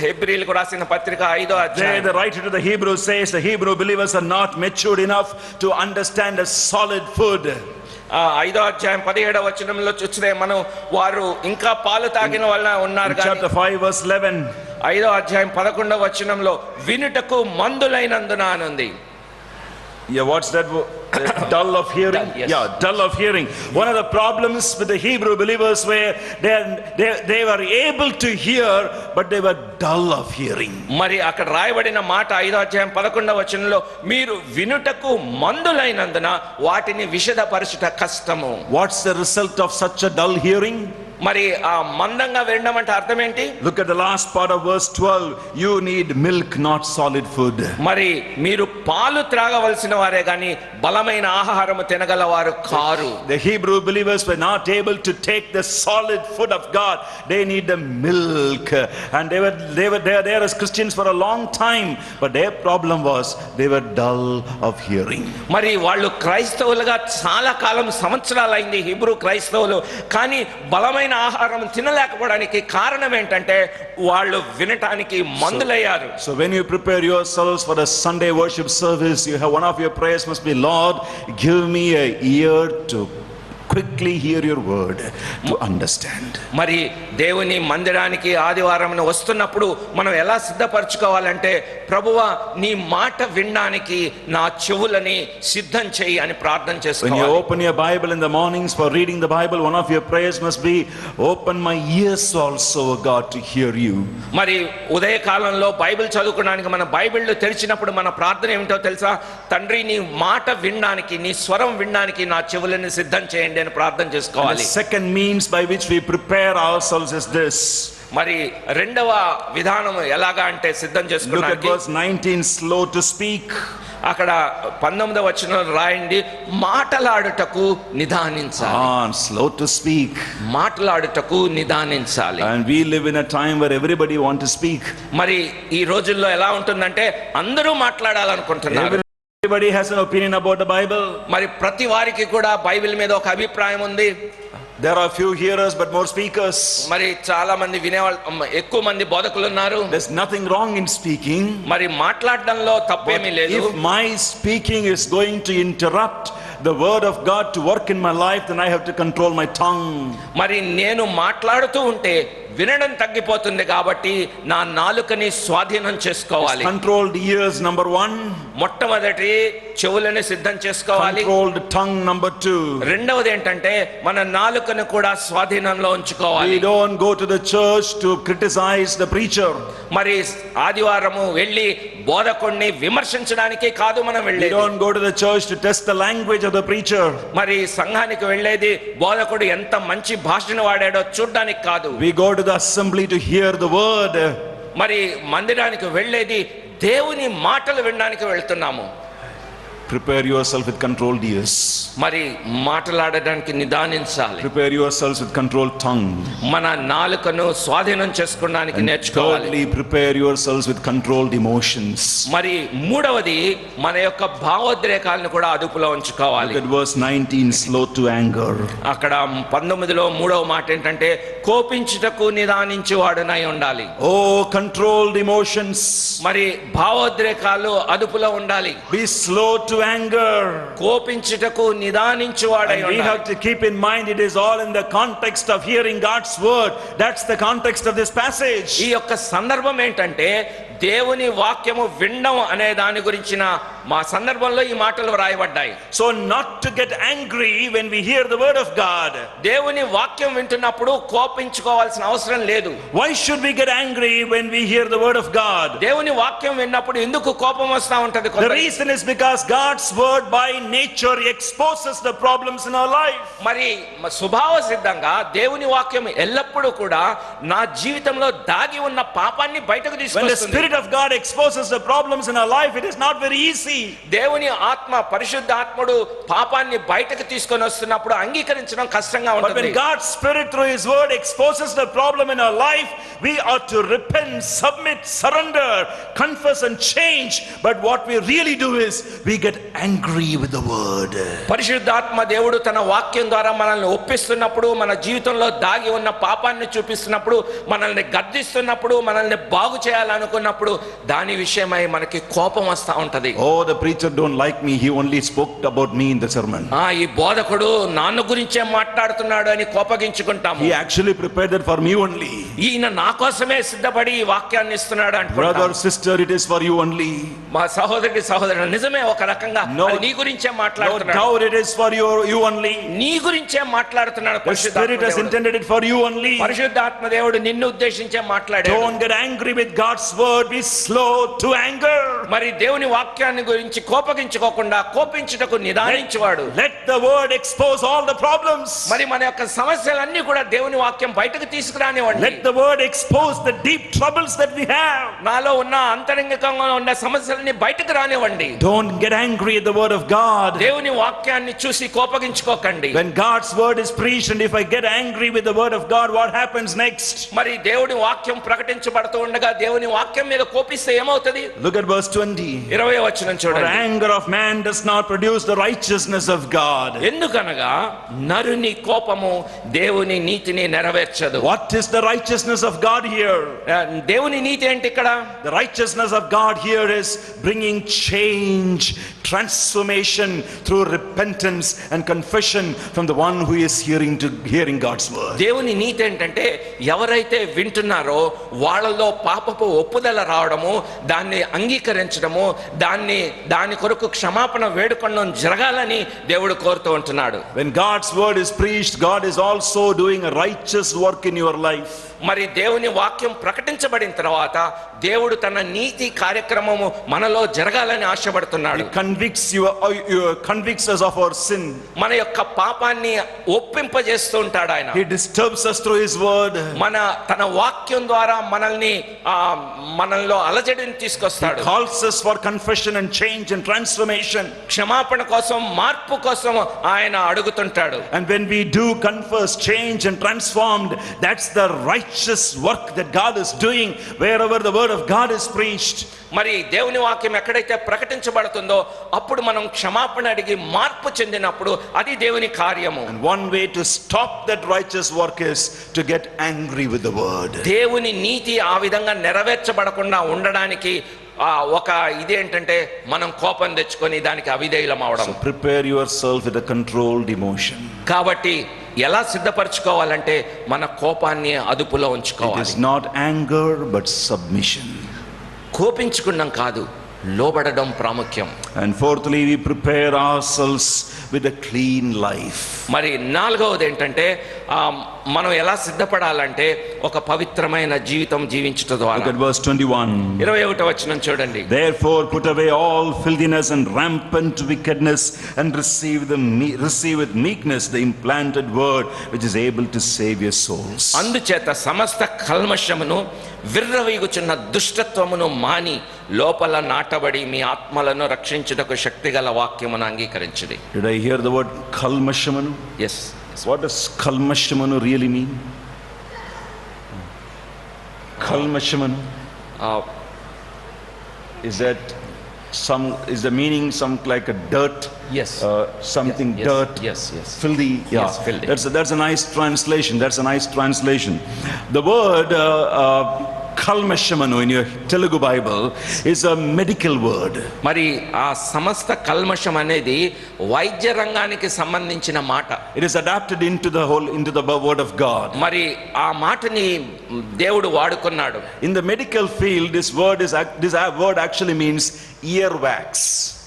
హెబ్రీయులకు రాసిన పత్రిక 5వ there అధ్యాయం, the writer to the Hebrews says the Hebrew believers are not matured enough to understand a solid food. 5వ అధ్యాయం 17వ వచనంలో చూస్తే మనం వారు ఇంకా పాలు తాగిన వల్ల ఉన్నారు కానీ, Chapter 5 verse 11. 5వ అధ్యాయం 11వ వచనంలో వినుటకు మందులైనందున అనుంది. Yeah, what's that? Dull of hearing? Dull, yes. Yeah, dull of hearing. One of the problems with the Hebrew believers were they were able to hear, but they were dull of hearing. మరి అక్కడ రాయబడిన మాట 5వ అధ్యాయం 11వ వచనంలో, మీరు వినుటకు మందులైనందున వాటిని విశదపరచుట కష్టము. What's the result of such a dull hearing? మరి ఆ మందంగా వినడం అంటే అర్థం ఏంటి? Look at the last part of verse 12. You need milk, not solid food. మరి మీరు పాలు త్రాగవలసిన వారే గాని బలమైన ఆహారము తినగలవారు car. The Hebrew believers were not able to take the solid food of God. They need the milk. And they were there as Christians for a long time, but their problem was they were dull of hearing. మరి వాళ్ళు క్రైస్తవులుగా చాలా కాలం సంవత్సరాలైంది Hebrew క్రైస్తవులు, కానీ బలమైన ఆహారం తినలేకపోవడానికి కారణం ఏంటంటే వాళ్ళు వినటానికి మందులయ్యారు. So when you prepare yourselves for the Sunday worship service, you have one of your prayers must be, Lord, give me an ear to quickly hear your word, to understand. మరి దేవుని మందిరానికి ఆదివారం వస్తున్నప్పుడు మనం ఎలా సిద్ధపరచుకోవాలంటే, ప్రభువా నీ మాట వినడానికి నా చెవులని సిద్ధం చేయి అని ప్రార్థన When you చేసుకోవాలి. open your Bible in the mornings for reading the Bible, one of your prayers must be, open my ears also, O God, to hear you. మరి ఉదయకాలంలో బైబిల్ చదువుకోవడానికి మన బైబిల్ తెరిచినప్పుడు మన ప్రార్థన ఏమిటో తెలుసా? తండ్రి నీ మాట వినడానికి, నీ స్వరం వినడానికి నా చెవులని సిద్ధం చేయండి అని ప్రార్థన And చేసుకోవాలి. the second means by which we prepare ourselves is this. మరి రెండవ విధానం ఎలాగా అంటే సిద్ధం Look at చేసుకోవడానికి, verse 19, slow to speak. అక్కడ 19వ వచనంలో రాయండి, మాటలాడుటకు నిదానించాలి. Slow to speak. మాటలాడుటకు నిదానించాలి. And we live in a time where everybody want to speak. మరి ఈ రోజుల్లో ఎలా ఉంటుందంటే అందరూ మాట్లాడాలనుకుంటున్నారు. Everybody has an opinion about the Bible. మరి ప్రతి వారికి కూడా బైబిల్ మీద ఒక అభిప్రాయం ఉంది. There are few hearers but more speakers. మరి చాలా మంది వినేవాళ్ళు, ఎక్కువ మంది బోధకులు ఉన్నారు. There's nothing wrong in speaking. మరి మాట్లాడడంలో తప్పేమీ లేదు. If my speaking is going to interrupt the word of God to work in my life, then I have to control my tongue. మరి నేను మాట్లాడుతూ ఉంటే వినడం తగ్గిపోతుంది కాబట్టి నా నాలుకని స్వాధీనం చేసుకోవాలి. Controlled ears, number 1. మొట్టమొదటి చెవులని సిద్ధం చేసుకోవాలి. Controlled tongue, number 2. రెండవది ఏంటంటే మన నాలుకను కూడా స్వాధీనంలో ఉంచుకోవాలి. We don't go to the church to criticize the preacher. మరి ఆదివారము వెళ్ళి బోధకుడిని విమర్శించడానికి కాదు మనం We వెళ్ళేది. don't go to the church to test the language of the preacher. మరి సంఘానికి వెళ్ళేది బోధకుడు ఎంత మంచి భాషను వాడాడో చూడడానికి కాదు. We go to the assembly to hear the word. మరి మందిరానికి వెళ్ళేది దేవుని మాటలు వినడానికి వెళ్తున్నాము. Prepare yourself with controlled ears. మరి మాట్లాడడానికి నిదానించాలి. Prepare yourselves with controlled tongue. మన నాలుకను స్వాధీనం చేసుకోవడానికి నేర్చుకోవాలి. Thirdly, prepare yourselves with controlled emotions. మరి మూడవది మన యొక్క భావోద్రేకాలను కూడా అదుపులో ఉంచుకోవాలి. Look at verse 19, slow to anger. అక్కడ 19లో మూడవ మాట ఏంటంటే కోపించుటకు నిదానించువాడునై ఉండాలి. Oh, controlled emotions. మరి భావోద్రేకాలు అదుపులో ఉండాలి. Be slow to anger. కోపించుటకు నిదానించువాడై And we ఉండాలి. have to keep in mind it is all in the context of hearing God's word. That's the context of this passage. ఈ యొక్క సందర్భం ఏంటంటే దేవుని వాక్యము వినడం అనే దాని గురించిన మా సందర్భంలో ఈ మాటలు వ్రాయబడ్డాయి. So not to get angry when we hear the word of God. దేవుని వాక్యం వింటున్నప్పుడు కోపించుకోవాల్సిన అవసరం లేదు. Why should we get angry when we hear the word of God? దేవుని వాక్యం విన్నప్పుడు ఎందుకు కోపం వస్తూ ఉంటది? The reason is because God's word by nature exposes the problems in our life. మరి స్వభావ సిద్ధంగా దేవుని వాక్యం ఎల్లప్పుడూ కూడా నా జీవితంలో దాగి ఉన్న పాపాన్ని బయటకు When the తీసుకొస్తుంది. Spirit of God exposes the problems in our life, it is not very easy. దేవుని ఆత్మ పరిశుద్ధాత్ముడు పాపాన్ని బయటకు తీసుకొని వస్తున్నప్పుడు అంగీకరించడం కష్టంగా But ఉంటుంది. when God's Spirit through His word exposes the problem in our life, we ought to repent, submit, surrender, confess and change. But what we really do is we get angry with the word. పరిశుద్ధాత్మ దేవుడు తన వాక్యం ద్వారా మనల్ని ఒప్పిస్తున్నప్పుడు, మన జీవితంలో దాగి ఉన్న పాపాన్ని చూపిస్తున్నప్పుడు, మనల్ని గద్దిస్తున్నప్పుడు, మనల్ని బాగు చేయాలనుకున్నప్పుడు దాని విషయమై మనకి కోపం వస్తూ ఉంటది. Oh, the preacher don't like me. He only spoke about me in the sermon. ఈ బోధకుడు నాన్న గురించే మాట్లాడుతున్నాడు అని కోపగించుకుంటాము. He actually prepared that for me only. ఈయన నా కోసమే సిద్ధపడి ఈ వాక్యాన్ని ఇస్తున్నాడు Brother, అంటున్నాడు. sister, it is for you only. మా సహోదరుడు నిజమే, ఒక రకంగా No- అది నీ గురించే No మాట్లాడుతున్నాడు. doubt it is for you only. నీ గురించే మాట్లాడుతున్నాడు. The Spirit has intended it for you only. పరిశుద్ధాత్మ దేవుడు నిన్ను ఉద్దేశించే మాట్లాడాడు. Don't get angry with God's word. Be slow to anger. మరి దేవుని వాక్యాన్ని గురించి కోపగించుకోకుండా కోపించుటకు నిదానించువాడు. Let the word expose all the problems. మరి మన యొక్క సమస్యలన్నీ కూడా దేవుని వాక్యం బయటకు తీసుకురానివ్వండి. Let the word expose the deep troubles that we have. నాలో ఉన్న అంతరంగికంగా ఉన్న సమస్యలన్నీ బయటకు రానివ్వండి. Don't get angry at the word of God. దేవుని వాక్యాన్ని చూసి కోపగించుకోకండి. When God's word is preached and if I get angry with the word of God, what happens next? మరి దేవుని వాక్యం ప్రకటించబడుతూ ఉండగా దేవుని వాక్యం మీద కోపిస్తే ఏమవుతుంది? Look at verse 20. 20వ వచనం For చూడండి. anger of man does not produce the righteousness of God. ఎందుకనగా నరుని కోపము దేవుని నీతిని నెరవేర్చదు. What is the righteousness of God here? దేవుని నీతి ఏంటి ఇక్కడ? The righteousness of God here is bringing change, transformation through repentance and confession from the one who is hearing God's word. దేవుని నీతి ఏంటంటే ఎవరైతే వింటున్నారో వాళ్ళలో పాపపు ఒప్పుదల రావడము, దాన్ని అంగీకరించడము, దాని కొరకు క్షమాపణ వేడుకొనడం జరగాలని దేవుడు కోరుతూ ఉంటున్నాడు. When God's word is preached, God is also doing a righteous work in your life. మరి దేవుని వాక్యం ప్రకటించబడిన తర్వాత దేవుడు తన నీతి కార్యక్రమము మనలో జరగాలని ఆశపడుతున్నాడు. He convicts us of our sin. మన యొక్క పాపాన్ని ఒప్పింపజేస్తూ ఉంటాడు ఆయన. He disturbs us through His word. తన వాక్యం ద్వారా మనలో అలజడిని తీసుకొస్తాడు. He calls us for confession and change and transformation. క్షమాపణ కోసం, మార్పు కోసం ఆయన అడుగుతుంటాడు. And when we do confess, change and transformed, that's the righteous work that God is doing wherever the word of God is preached. మరి దేవుని వాక్యం ఎక్కడైతే ప్రకటించబడుతుందో అప్పుడు మనం క్షమాపణ అడిగి మార్పు చెందినప్పుడు అది దేవుని కార్యము. And one way to stop that righteous work is to get angry with the word. దేవుని నీతి ఆ విధంగా నెరవేర్చబడకుండా ఉండడానికి ఒక ఇదేంటంటే మనం కోపం తెచ్చుకొని దానికి అవిధేయులం అవడం. So prepare yourself with a controlled emotion. కాబట్టి ఎలా సిద్ధపరచుకోవాలంటే మన కోపాన్ని అదుపులో It ఉంచుకోవాలి. is not anger but submission. కోపించుకున్నాం కాదు, లోబడడం ప్రాముఖ్యం. And fourthly, we prepare ourselves with a clean life. మరి నాలుగవది ఏంటంటే మనం ఎలా సిద్ధపడాలంటే ఒక పవిత్రమైన జీవితం జీవించడం Look ద్వారా. at verse 21. 21వ వచనం చూడండి. Therefore put away all filthiness and rampant wickedness, and receive with meekness the implanted word which is able to save your souls. అందుచేత సమస్త కల్మషమును విర్రవీగుచున్న దుష్టత్వమును మాని లోపల నాటబడి మీ ఆత్మలను రక్షించుటకు శక్తిగల వాక్యమును అంగీకరించుడి. Did I hear the word kalmashamanu? Yes. What does kalmashamanu really mean? Kalmashamanu, is the meaning some like a dirt? Yes. Something Yes. dirt, Yes. filthy. Yeah, Yes, filthy. That's a nice translation. The word kalmashamanu in your Telugu Bible is a medical word. మరి ఆ సమస్త కల్మషం అనేది వైద్య రంగానికి సంబంధించిన మాట. It is adapted into the word of God. మరి ఆ మాటని దేవుడు వాడుకున్నాడు. In the medical field, this word actually means earwax.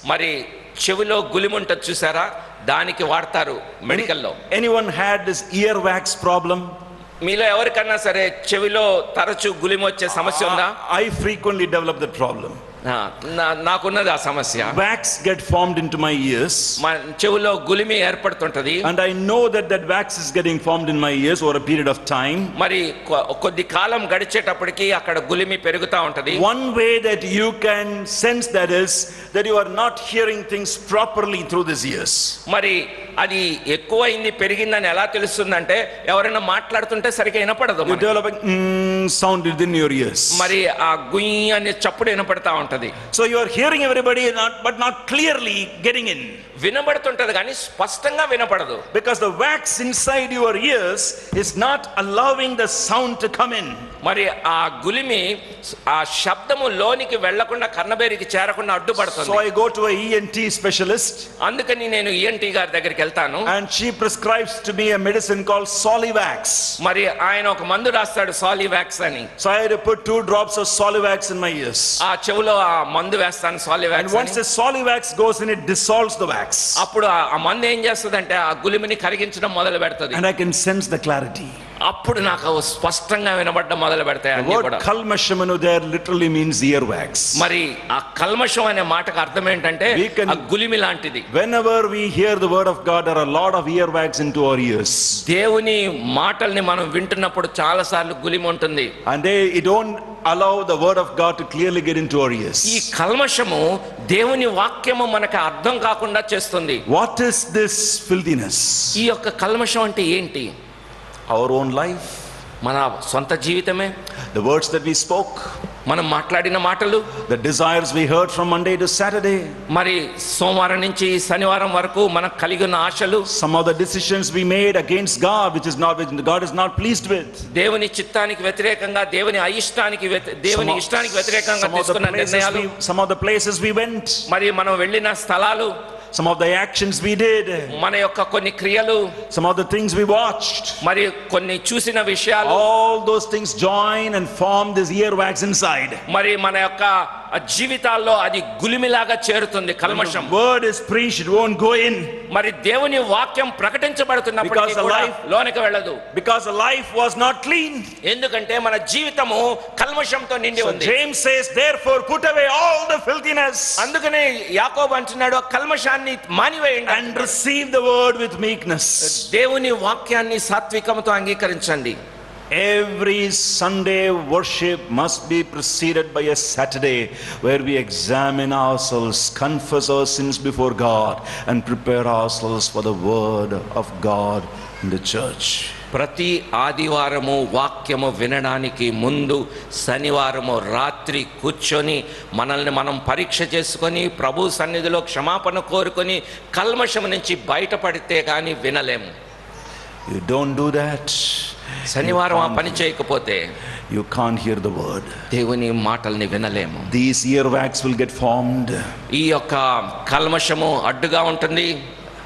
మరి చెవిలో గులిముంటది చూసారా, దానికి వాడతారు మెడికల్లో. Anyone had this earwax problem? మీలో ఎవరికన్నా సరే చెవిలో తరచు గులిమొచ్చే సమస్య ఉందా? I frequently develop that problem. నాకున్నది ఆ సమస్య. Wax get formed into my ears, చెవిలో గులిమి ఏర్పడుతుంటది. and I know that wax is getting formed in my ears over a period of time. మరి కొద్ది కాలం గడిచేటప్పటికి అక్కడ గులిమి పెరుగుతా ఉంటది. One way that you can sense that is that you are not hearing things properly through these ears. మరి అది ఎక్కువైంది పెరిగిందని ఎలా తెలుస్తుందంటే ఎవరైనా మాట్లాడుతుంటే సరిగా వినపడదు. You develop a sound within your ears. మరి ఆ గుయ్ అనే చప్పుడు వినపడతా ఉంటది. So you are hearing everybody but not clearly getting in. వినబడుతుంటది కానీ స్పష్టంగా వినపడదు. Because the wax inside your ears is not allowing the sound to come in. మరి ఆ గులిమి ఆ శబ్దము లోనికి వెళ్లకుండా కన్నబేరికి చేరకుండా అడ్డుపడుతుంది. So I go to a ENT specialist. అందుకని నేను ఈఎన్టీ గారి దగ్గరికి వెళ్తాను. And she prescribes to me a medicine called Solivax. మరి ఆయన ఒక మందు రాస్తాడు సాలివాక్స్ అని. So I had to put 2 drops of Solivax in my ears. ఆ చెవులో ఆ మందు వేస్తాను And సాలివాక్స్ once అని. the Solivax goes in, it dissolves the wax. అప్పుడు ఆ మందు ఏం చేస్తుందంటే ఆ గులిమిని కరిగించడం మొదలు పెడుతుంది. And I can sense the clarity. అప్పుడు నాకు స్పష్టంగా వినబడడం మొదలు పెడతాయి The అన్నీ word కూడా. kalmashamanu there literally means earwax. మరి ఆ కల్మషం అనే మాటకు అర్థం ఏంటంటే We can- ఆ గులిమి లాంటిది. Whenever we hear the word of God, there are a lot of earwax into our ears. దేవుని మాటల్ని మనం వింటున్నప్పుడు చాలా సార్లు గులిమి ఉంటుంది. And they don't allow the word of God to clearly get into our ears. ఈ కల్మషము దేవుని వాక్యము మనకు అర్థం కాకుండా చేస్తుంది. What is this filthiness? ఈ యొక్క కల్మషం అంటే ఏంటి? Our own life, మన సొంత జీవితమే, the words that we spoke, మనం మాట్లాడిన మాటలు, the desires we heard from Monday to Saturday, మరి సోమవారం నుంచి శనివారం వరకు మనకు కలిగి ఉన్న ఆశలు, some of the decisions we made against God which God is not pleased with. దేవుని చిత్తానికి వ్యతిరేకంగా దేవుని అయిష్టానికి దేవుని ఇష్టానికి వ్యతిరేకంగా తీసుకున్న నిర్ణయాలు, some of the places we went, మరి మనం వెళ్ళిన స్థలాలు, some of the actions we did, మన యొక్క కొన్ని క్రియలు, some of the things we watched, మరి కొన్ని చూసిన విషయాలు, all those things join and form this earwax inside. మరి మన యొక్క జీవితాల్లో అది గులిమిలాగా చేరుతుంది కల్మషం. When the word is preached, it won't go in. మరి దేవుని వాక్యం ప్రకటించబడుతున్నప్పటికీ Because the కూడా life- లోనికి వెళ్ళదు. Because the life was not clean. ఎందుకంటే మన జీవితము కల్మషంతో నిండి So ఉంది. James says, therefore put away all the filthiness అందుకనే యాకోబు అంటున్నాడు కల్మషాన్ని మానివేయండి and receive the word with meekness. దేవుని వాక్యాన్ని సాత్వికంతో అంగీకరించండి. Every Sunday worship must be preceded by a Saturday where we examine ourselves, confess our sins before God, and prepare ourselves for the word of God in the church. ప్రతి ఆదివారము వాక్యము వినడానికి ముందు శనివారము రాత్రి కూర్చొని మనల్ని మనం పరీక్ష చేసుకొని ప్రభు సన్నిధిలో క్షమాపణ కోరుకొని కల్మషం నుంచి బయటపడితే కానీ వినలేము. You don't do that, శనివారం ఆ పని చేయకపోతే you can't hear the word. దేవుని మాటల్ని వినలేము. These earwax will get formed, ఈ యొక్క కల్మషము అడ్డుగా ఉంటుంది.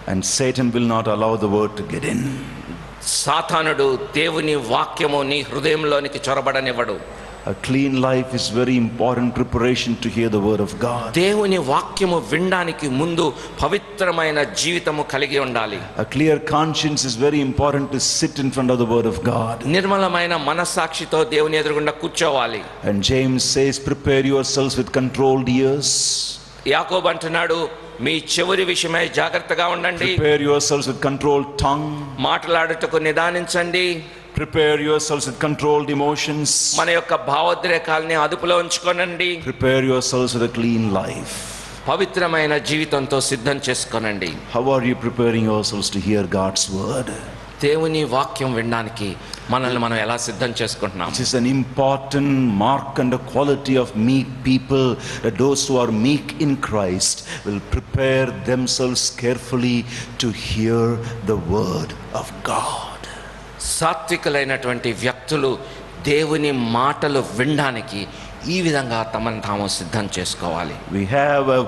and Satan will not allow the word to get in. సాతానుడు దేవుని వాక్యము నీ హృదయంలోనికి చొరబడనివ్వడు. A clean life is very important preparation to hear the word of God. దేవుని వాక్యము వినడానికి ముందు పవిత్రమైన జీవితము కలిగి ఉండాలి. A clear conscience is very important to sit in front of the word of God. నిర్మలమైన మనస్సాక్షితో దేవుని ఎదురుగుండా కూర్చోవాలి. And James says, prepare yourselves with controlled ears. యాకోబు అంటున్నాడు, మీ చెవురి విషయమై జాగ్రత్తగా ఉండండి. Prepare yourselves with controlled tongue. మాట్లాడుటకు నిదానించండి. Prepare yourselves with controlled emotions. మన యొక్క భావోద్రేకాల్ని అదుపులో ఉంచుకోనండి. Prepare yourselves with a clean life. పవిత్రమైన జీవితంతో సిద్ధం చేసుకోనండి. How are you preparing yourselves to hear God's word? దేవుని వాక్యం వినడానికి మనల్ని మనం ఎలా సిద్ధం చేసుకుంటున్నాం? It is an important mark and a quality of meek people that those who are meek in Christ will prepare themselves carefully to hear the word of God. సాత్వికులైనటువంటి వ్యక్తులు దేవుని మాటలు వినడానికి ఈ విధంగా తమను తాము సిద్ధం చేసుకోవాలి. We have a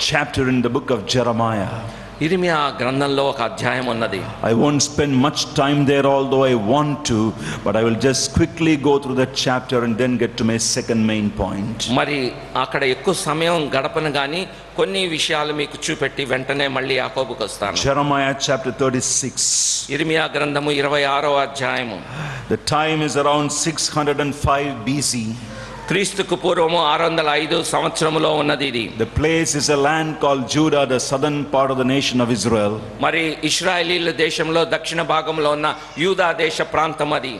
chapter in the book of Jeremiah. ఇర్మియా గ్రంథంలో ఒక అధ్యాయం ఉన్నది. I won't spend much time there, although I want to, but I will just quickly go through that chapter and then get to my second main point. మరి అక్కడ ఎక్కువ సమయం గడపను గాని కొన్ని విషయాలు మీకు చూపెట్టి వెంటనే మళ్ళీ యాకోబుకు వస్తాను. Jeremiah chapter 36. ఇర్మియా గ్రంథము 26వ అధ్యాయము. The time is around 605 BC. క్రీస్తుకు పూర్వము 605 సంవత్సరములో ఉన్నది ఇది. The place is a land called Judah, the southern part of the nation of Israel. మరి ఇశ్రాయేలీల దేశంలో దక్షిణ భాగంలో ఉన్న యూదా దేశ ప్రాంతం అది.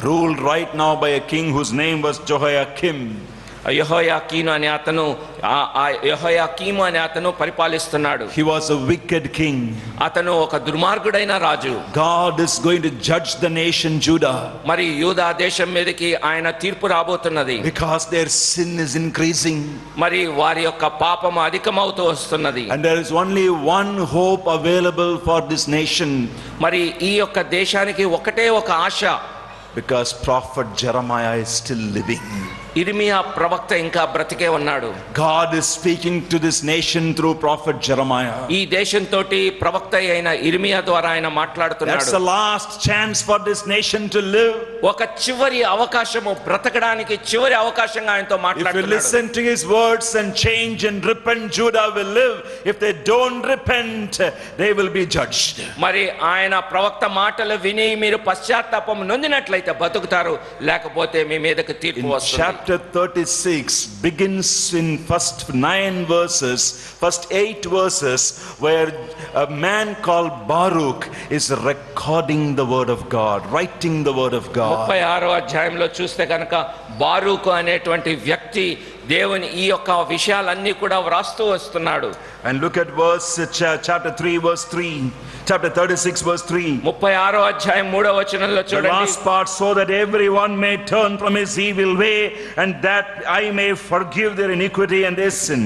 Ruled right now by a king whose name was Jehoiakim. యెహోయాకీను అనే అతను యెహోయాకీము అనే అతను పరిపాలిస్తున్నాడు. He was a wicked king. అతను ఒక దుర్మార్గుడైన రాజు. God is going to judge the nation Judah. మరి యూదా దేశం మీదకి ఆయన తీర్పు రాబోతున్నది. Because their sin is increasing. మరి వారి యొక్క పాపము అధికమవుతూ వస్తున్నది. And there is only one hope available for this nation. మరి ఈ యొక్క దేశానికి ఒకటే ఒక ఆశ. Because prophet Jeremiah is still living. ఇర్మియా ప్రవక్త ఇంకా బ్రతికే ఉన్నాడు. God is speaking to this nation through prophet Jeremiah. ఈ దేశంతో ప్రవక్త అయిన ఇర్మియా ద్వారా ఆయన మాట్లాడుతున్నాడు. That's the last chance for this nation to live. ఒక చివరి అవకాశము, బ్రతకడానికి చివరి అవకాశంగా ఆయనతో If you మాట్లాడుతున్నాడు. listen to his words and change and repent, Judah will live. If they don't repent, they will be judged. మరి ఆయన ప్రవక్త మాటలు విని మీరు పశ్చాత్తాపం నొందినట్లయితే బతుకుతారు, లేకపోతే మీ మీదకి తీర్పు In వస్తుంది. chapter 36 begins in first 9 verses, first 8 verses, where a man called Baruch is recording the word of God, writing the word of God. 36వ అధ్యాయంలో చూస్తే కనుక బారూకు అనేటువంటి వ్యక్తి దేవుని ఈ యొక్క విషయాలన్నీ కూడా వ్రాస్తూ వస్తున్నాడు. And look at chapter 3 verse 3, chapter 36 verse 3. 36వ అధ్యాయం 3వ వచనంలో The చూడండి. last part, so that everyone may turn from his evil way, and that I may forgive their iniquity and their sin.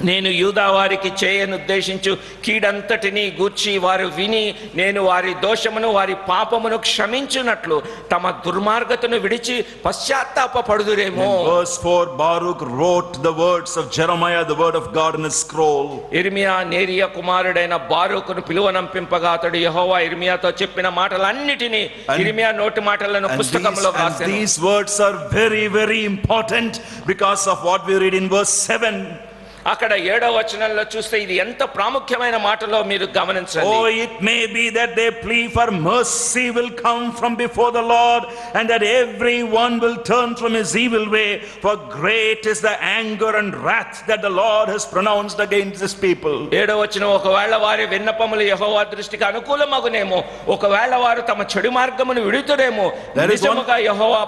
నేను యూదా వారికి చేయనుద్దేశించు కీడంతటిని గూర్చి వారు విని నేను వారి దోషమును వారి పాపమును క్షమించునట్లు తమ దుర్మార్గతను విడిచి పశ్చాత్తాపపడుదురేమో. Verse 4, Baruch wrote the words of Jeremiah, the word of God, in a scroll. ఇర్మియా నేరియా కుమారుడైన బారూకును పిలువనంపింపగా అతడు యెహోవా ఇర్మియాతో చెప్పిన మాటలన్నిటినీ ఇర్మియా నోటి మాటలను పుస్తకంలో వ్రాసెను. These words are very, very important because of what we read in verse 7. అక్కడ 7వ వచనంలో చూస్తే ఇది ఎంత ప్రాముఖ్యమైన మాటలో మీరు గమనించండి. Oh, it may be that their plea for mercy will come from before the Lord, and that everyone will turn from his evil way, for great is the anger and wrath that the Lord has pronounced against his people. 7వ వచనం, ఒకవేళ వారి విన్నపములు యెహోవా దృష్టికి అనుకూలమగునేమో, ఒకవేళ వారు తమ చెడు మార్గమును విడుతురేమో, నిజముగా యెహోవా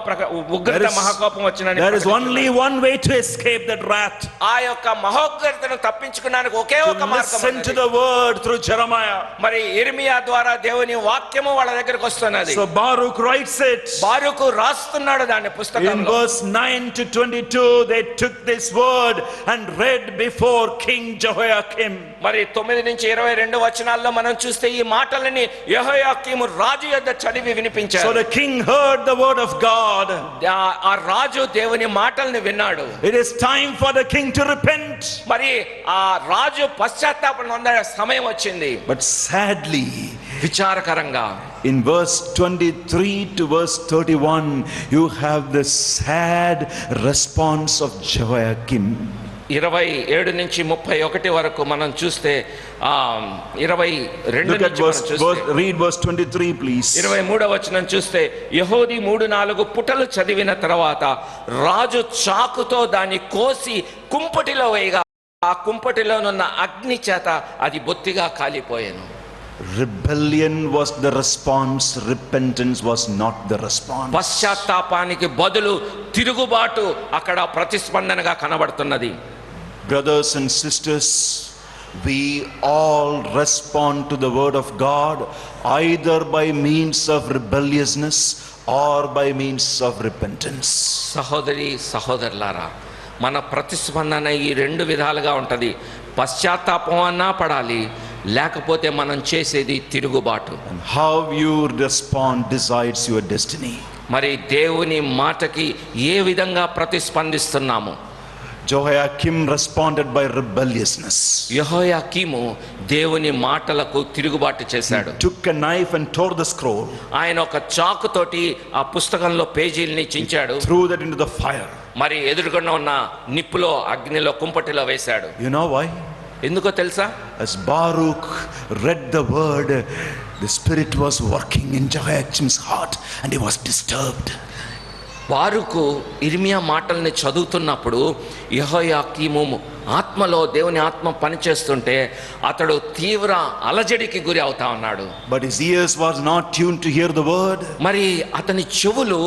ఉగ్రత మహాకోపం వచ్చునని. There is only one way to escape that wrath. ఆ యొక్క మహోగ్రతను తప్పించుకోవడానికి ఒకే ఒక మార్గం Listen to ఉన్నది. the word through Jeremiah. మరి ఇర్మియా ద్వారా దేవుని వాక్యము వాళ్ళ దగ్గరికి వస్తున్నది. So Baruch writes it. బారూకు రాస్తున్నాడు దాన్ని In పుస్తకంలో. verse 9 to 22, they took this word and read before King Jehoiakim. మరి 9 నుంచి 22 వచనాల్లో మనం చూస్తే ఈ మాటలని యెహోయాకీము రాజు యొద్ద చదివి వినిపించాడు. So the king heard the word of God. ఆ రాజు దేవుని మాటల్ని విన్నాడు. It is time for the king to repent. మరి ఆ రాజు పశ్చాత్తాపం పొందే సమయం వచ్చింది. But sadly, విచారకరంగా In verse 23 to verse 31, you have the sad response of Jehoiakim. 27 నుంచి 31 వరకు మనం చూస్తే 22 Look at నుంచి మనం చూస్తే read verse 23 please. 23వ వచనం చూస్తే యెహూది 3-4 పుటలు చదివిన తర్వాత రాజు చాకుతో దాన్ని కోసి కుంపటిలో వేయగా ఆ కుంపటిలోనున్న అగ్ని చేత అది బొత్తిగా కాలిపోయాను. Rebellion was the response, repentance was not the response. పశ్చాత్తాపానికి బదులు తిరుగుబాటు అక్కడ ప్రతిస్పందనగా కనబడుతున్నది. Brothers and sisters, we all respond to the word of God either by means of rebelliousness or by means of repentance. సహోదరి సహోదరులారా, మన ప్రతిస్పందన ఈ 2 విధాలుగా ఉంటుంది. పశ్చాత్తాపం అన్నా పడాలి, లేకపోతే మనం చేసేది తిరుగుబాటు. And how you respond decides your destiny. మరి దేవుని మాటకి ఏ విధంగా ప్రతిస్పందిస్తున్నాము? Jehoiakim responded by rebelliousness. యెహోయాకీము దేవుని మాటలకు తిరుగుబాటు చేశాడు. Took a knife and tore the scroll. ఆయన ఒక చాకుతోటి ఆ పుస్తకంలో పేజీల్ని చించాడు. Threw that into the fire. మరి ఎదురుగుండా ఉన్న నిప్పులో అగ్నిలో కుంపటిలో వేశాడు. You know why? ఎందుకో తెలుసా? As Baruch read the word, the Spirit was working in Jehoiakim's heart and he was disturbed. బారూకు ఇర్మియా మాటల్ని చదువుతున్నప్పుడు యెహోయాకీము ఆత్మలో దేవుని ఆత్మ పనిచేస్తుంటే అతడు తీవ్ర అలజడికి గురి అవుతా ఉన్నాడు. But his ears was not tuned to hear the word. మరి అతని చెవులు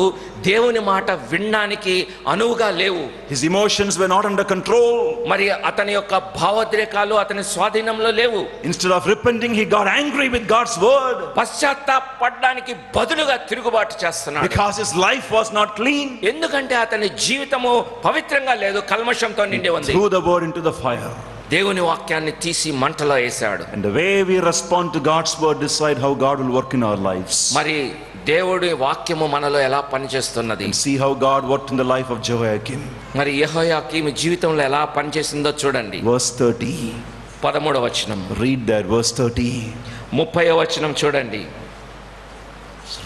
దేవుని మాట వినడానికి అనువుగా లేవు. His emotions were not under control. మరి అతని యొక్క భావోద్రేకాలు అతని స్వాధీనంలో లేవు. Instead of repenting, he got angry with God's word. పశ్చాత్తాపడడానికి బదులుగా తిరుగుబాటు చేస్తున్నాడు. Because his life was not clean. ఎందుకంటే అతని జీవితము పవిత్రంగా లేదు, కల్మషంతో నిండి ఉంది. Threw the word into the fire. దేవుని వాక్యాన్ని తీసి మంటలో వేశాడు. And the way we respond to God's word decide how God will work in our lives. మరి దేవుడి వాక్యము మనలో ఎలా పనిచేస్తున్నది? And see how God worked in the life of Jehoiakim. మరి యెహోయాకీము జీవితంలో ఎలా పనిచేసిందో చూడండి. Verse 30. 13వ వచనం. Read that, verse 30. 30వ వచనం చూడండి.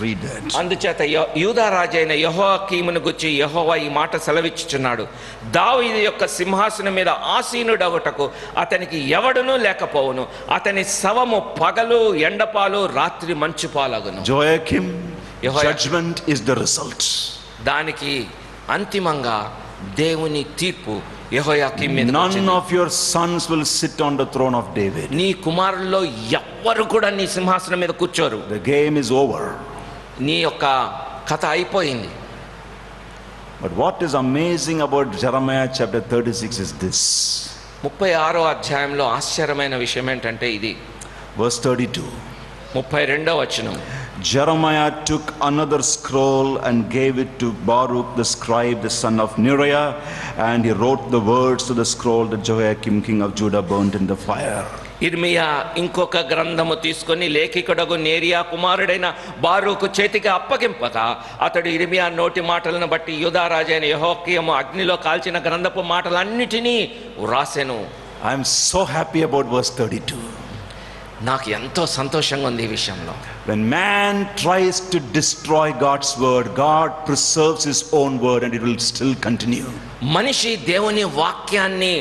Read that. అందుచేత యూదా రాజైన యెహోయాకీమును గురించి యెహోవా ఈ మాట సెలవిచ్చుచున్నాడు. దావీదు యొక్క సింహాసనం మీద ఆసీనుడగుటకు అతనికి ఎవడునూ లేకపోవును. అతని శవము పగలు ఎండపాలు, రాత్రి మంచు పాలగును. Jehoiakim, Jehoiakim. judgment is the result. దానికి అంతిమంగా దేవుని తీర్పు యెహోయాకీము మీద None వచ్చింది. of your sons will sit on the throne of David. నీ కుమారుల్లో ఎవ్వరు కూడా నీ సింహాసనం మీద కూర్చోరు. The game is over. నీ యొక్క కథ అయిపోయింది. But what is amazing about Jeremiah chapter 36 is this. 36వ అధ్యాయంలో ఆశ్చర్యమైన విషయం ఏంటంటే ఇది. Verse 32. 32వ వచనం. Jeremiah took another scroll and gave it to Baruch the scribe, the son of Neriah, and he wrote the words to the scroll that Jehoiakim king of Judah burned in the fire. ఇర్మియా ఇంకొక గ్రంథము తీసుకొని లేఖికుడగు నేరియా కుమారుడైన బారూకు చేతికి అప్పగింపగా అతడు ఇర్మియా నోటి మాటలను బట్టి యూదా రాజైన యెహోయాకీము అగ్నిలో కాల్చిన గ్రంథపు మాటలన్నిటినీ వ్రాసెను. I am so happy about verse 32. నాకు ఎంతో సంతోషంగా ఉంది ఈ విషయంలో. When man tries to destroy God's word, God preserves his own word and it will still continue. మనిషి దేవుని వాక్యాన్ని